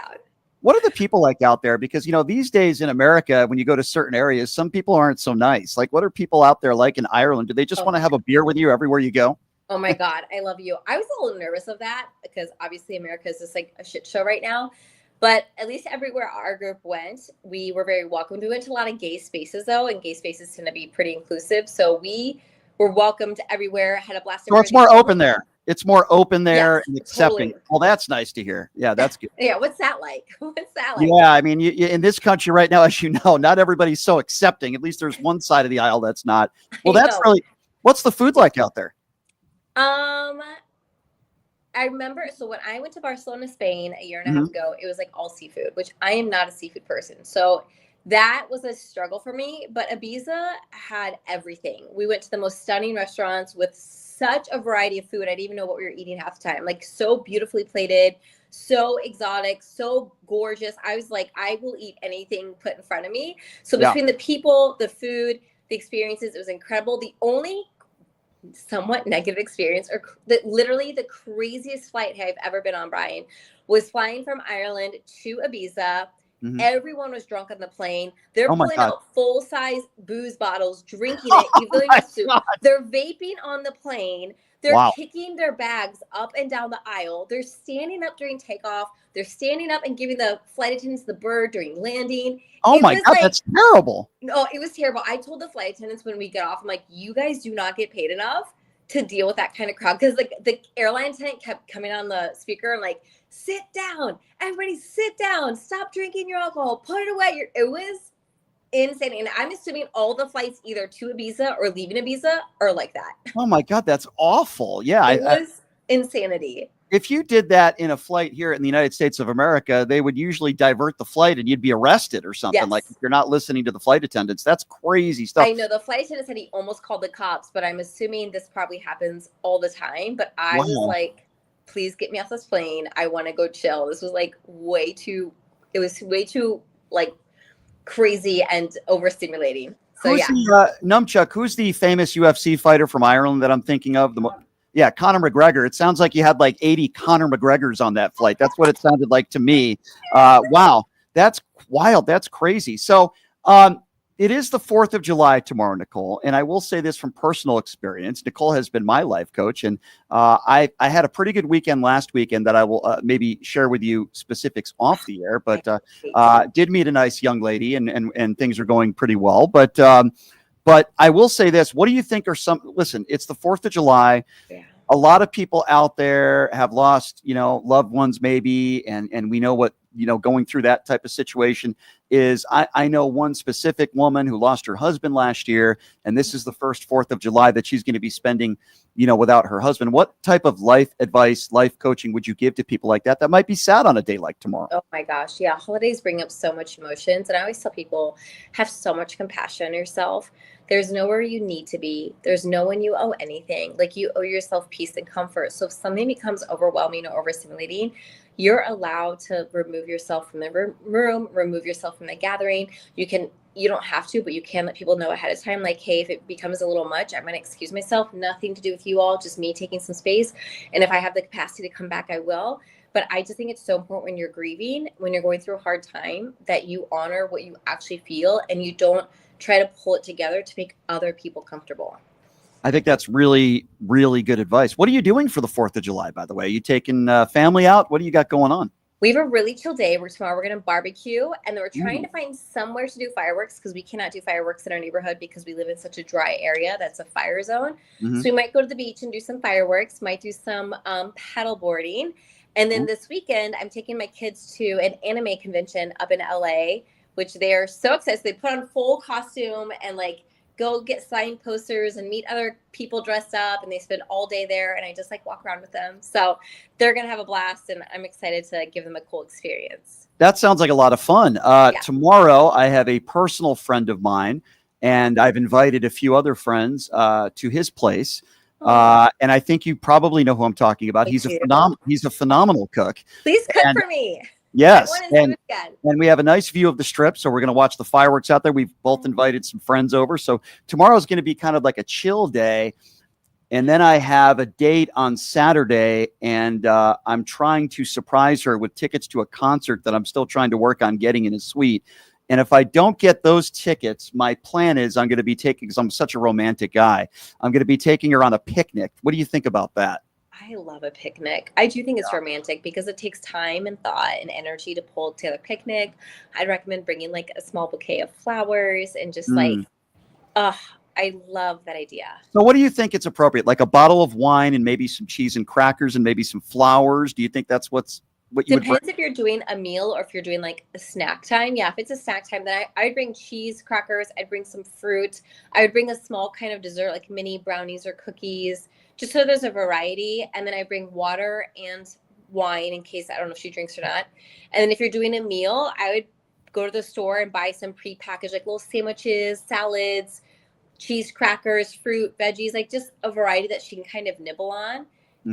What are the people like out there? Because these days in America, when you go to certain areas, some people aren't so nice. Like, what are people out there like in Ireland? Do they just want to have a beer with you everywhere you go? Oh my God, I love you. I was a little nervous of that because obviously America is just like a shit show right now. But at least everywhere our group went, we were very welcomed. We went to a lot of gay spaces, though, and gay spaces tend to be pretty inclusive. So we were welcomed everywhere, had a blast. So it's more open there. It's more open there and accepting. Totally. Well, that's nice to hear. Yeah, that's good. Yeah, what's that like? What's that like? Yeah, I mean, you, in this country right now, as you know, not everybody's so accepting. At least there's one side of the aisle that's not. Well, that's really. What's the food like out there? I remember, so when I went to Barcelona, Spain a year and a half ago, it was like all seafood, which I am not a seafood person. So that was a struggle for me. But Ibiza had everything. We went to the most stunning restaurants with such a variety of food. I didn't even know what we were eating half the time. Like, so beautifully plated, so exotic, so gorgeous. I was like, I will eat anything put in front of me. So between the people, the food, the experiences, it was incredible. The only somewhat negative experience, or literally the craziest flight I've ever been on, Brian, was flying from Ireland to Ibiza. Everyone was drunk on the plane. They're pulling out full-size booze bottles, drinking it. They're vaping on the plane. They're kicking their bags up and down the aisle. They're standing up during takeoff. They're standing up and giving the flight attendants the bird during landing. Oh my God, that's terrible. No, it was terrible. I told the flight attendants when we got off, I'm like, you guys do not get paid enough to deal with that kind of crowd. Because like the airline attendant kept coming on the speaker and like, sit down, everybody sit down, stop drinking your alcohol, put it away. It was insane. And I'm assuming all the flights either to Ibiza or leaving Ibiza are like that. Oh my God, that's awful. Yeah. It was insanity. If you did that in a flight here in the United States of America, they would usually divert the flight and you'd be arrested or something. Yes. Like, if you're not listening to the flight attendants. That's crazy stuff. I know the flight attendant said he almost called the cops, but I'm assuming this probably happens all the time. But I was like, please get me off this plane. I want to go chill. This was like way too like crazy and overstimulating. So who's Numchuck, who's the famous UFC fighter from Ireland that I'm thinking of? Conor McGregor. It sounds like you had like 80 Conor McGregors on that flight. That's what it sounded like to me. Wow. That's wild. That's crazy. So it is the 4th of July tomorrow, Nicole. And I will say this from personal experience. Nicole has been my life coach. And I had a pretty good weekend last weekend that I will maybe share with you specifics off the air. But did meet a nice young lady and things are going pretty well. But But I will say this. What do you think are listen, it's the 4th of July. Yeah. A lot of people out there have lost, loved ones maybe. And we know what, going through that type of situation is. I know one specific woman who lost her husband last year, and this is the first 4th of July that she's going to be spending, without her husband. What type of life advice, life coaching would you give to people like that might be sad on a day like tomorrow? Oh my gosh. Yeah. Holidays bring up so much emotions. And I always tell people, have so much compassion on yourself. There's nowhere you need to be. There's no one you owe anything. Like, you owe yourself peace and comfort. So if something becomes overwhelming or overstimulating, you're allowed to remove yourself from the room, remove yourself from the gathering. You don't have to, but you can let people know ahead of time, like, hey, if it becomes a little much, I'm going to excuse myself. Nothing to do with you all, just me taking some space. And if I have the capacity to come back, I will. But I just think it's so important when you're grieving, when you're going through a hard time, that you honor what you actually feel and you don't try to pull it together to make other people comfortable. I think that's really, really good advice. What are you doing for the 4th of July, by the way? Are you taking family out? What do you got going on? We have a really chill day. Tomorrow we're going to barbecue, and then we're trying to find somewhere to do fireworks because we cannot do fireworks in our neighborhood because we live in such a dry area that's a fire zone. So we might go to the beach and do some fireworks, might do some paddle boarding. And then this weekend, I'm taking my kids to an anime convention up in LA, which they are so excited. They put on full costume and go get signed posters and meet other people dressed up, and they spend all day there, and I just walk around with them. So they're going to have a blast, and I'm excited to give them a cool experience. That sounds like a lot of fun. Tomorrow I have a personal friend of mine, and I've invited a few other friends to his place. And I think you probably know who I'm talking about. He's a phenomenal cook. Please cook for me. Yes, and we have a nice view of the Strip, so we're going to watch the fireworks out there. We've both invited some friends over, so tomorrow is going to be kind of like a chill day. And then I have a date on Saturday, and I'm trying to surprise her with tickets to a concert that I'm still trying to work on getting in a suite. And if I don't get those tickets, my plan is I'm going to be taking, because I'm such a romantic guy, I'm going to be taking her on a picnic. What do you think about that? I love a picnic. I do think it's romantic because it takes time and thought and energy to pull together a picnic. I'd recommend bringing a small bouquet of flowers and just I love that idea. So what do you think it's appropriate? Like a bottle of wine and maybe some cheese and crackers and maybe some flowers? Do you think that's what you would Depends if you're doing a meal or if you're doing a snack time. Yeah, if it's a snack time, then I'd bring cheese, crackers. I'd bring some fruit. I would bring a small kind of dessert, like mini brownies or cookies, just so there's a variety. And then I bring water and wine in case, I don't know if she drinks or not. And then if you're doing a meal, I would go to the store and buy some prepackaged, little sandwiches, salads, cheese, crackers, fruit, veggies, just a variety that she can kind of nibble on.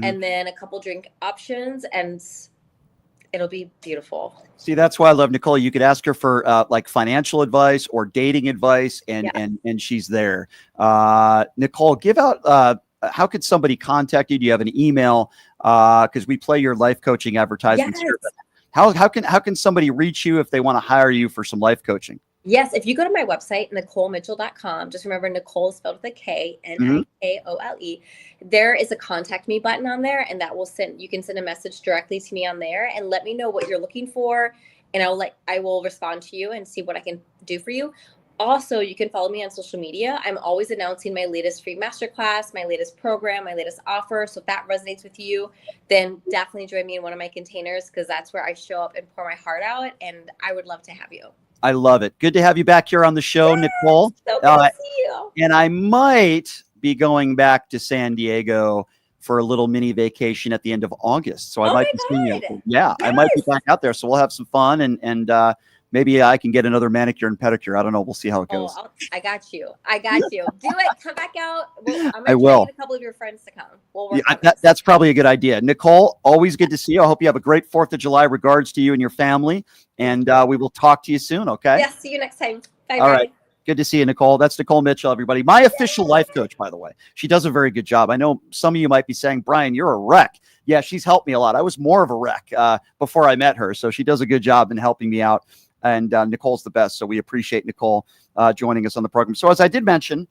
And then a couple drink options, and it'll be beautiful. See, that's why I love Nicole. You could ask her for financial advice or dating advice, and she's there. Nicole, give out, how could somebody contact you? Do you have an email? Because we play your life coaching advertisements here. But how can somebody reach you if they want to hire you for some life coaching? Yes, if you go to my website, NicoleMitchell.com, just remember Nicole is spelled with a K, Nikole. There is a contact me button on there, and that will you can send a message directly to me on there and let me know what you're looking for, and I will respond to you and see what I can do for you. Also, you can follow me on social media. I'm always announcing my latest free masterclass, my latest program, my latest offer. So if that resonates with you, then definitely join me in one of my containers, because that's where I show up and pour my heart out, and I would love to have you. I love it. Good to have you back here on the show, Nicole. So good to see you. And I might be going back to San Diego for a little mini vacation at the end of August. So I might be seeing you. Yeah, I might be back out there. So we'll have some fun, and maybe I can get another manicure and pedicure. I don't know. We'll see how it goes. I got you. Do it. Come back out. I will. Get a couple of your friends to come. We'll work on that's probably a good idea. Nicole, always good to see you. I hope you have a great 4th of July. Regards to you and your family. And we will talk to you soon, okay? Yeah, see you next time. Bye. All right. Good to see you, Nicole. That's Nicole Mitchell, everybody. My official life coach, by the way. She does a very good job. I know some of you might be saying, Brian, you're a wreck. Yeah, she's helped me a lot. I was more of a wreck before I met her. So she does a good job in helping me out. And Nicole's the best. So we appreciate Nicole joining us on the program. So as I did mention,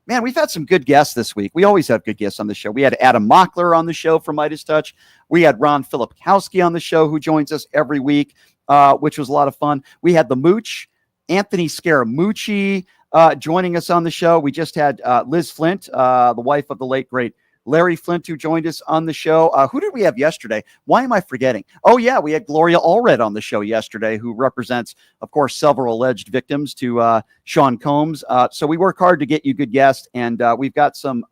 man, we've had some good guests this week. We always have good guests on the show. We had Adam Mockler on the show from Midas Touch. We had Ron Filipkowski on the show, who joins us every week, which was a lot of fun. We had the Mooch, Anthony Scaramucci. joining us on the show. We just had Liz Flint, the wife of the late, great Larry Flint, who joined us on the show. Who did we have yesterday? Why am I forgetting? Oh, yeah, we had Gloria Allred on the show yesterday, who represents, of course, several alleged victims to Sean Combs. So we work hard to get you good guests, and we've got some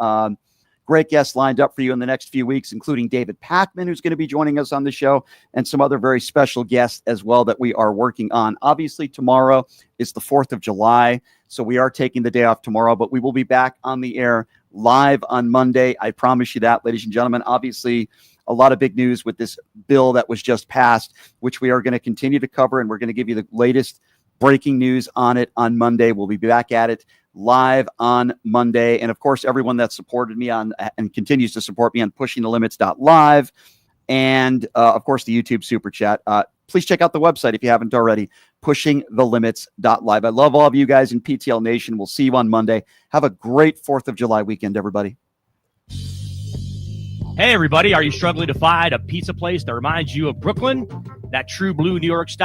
great guests lined up for you in the next few weeks, including David Pakman, who's going to be joining us on the show, and some other very special guests as well that we are working on. Obviously, tomorrow is the 4th of July, so we are taking the day off tomorrow, but we will be back on the air live on Monday. I promise you that, ladies and gentlemen. Obviously, a lot of big news with this bill that was just passed, which we are going to continue to cover, and we're going to give you the latest breaking news on it on Monday. We'll be back at it live on Monday. And of course, everyone that supported me on and continues to support me on pushingthelimits.live, and of course, the YouTube super chat. Please check out the website if you haven't already, pushingthelimits.live. I love all of you guys in PTL Nation. We'll see you on Monday. Have a great 4th of July weekend, everybody. Hey, everybody. Are you struggling to find a pizza place that reminds you of Brooklyn? That true blue New York style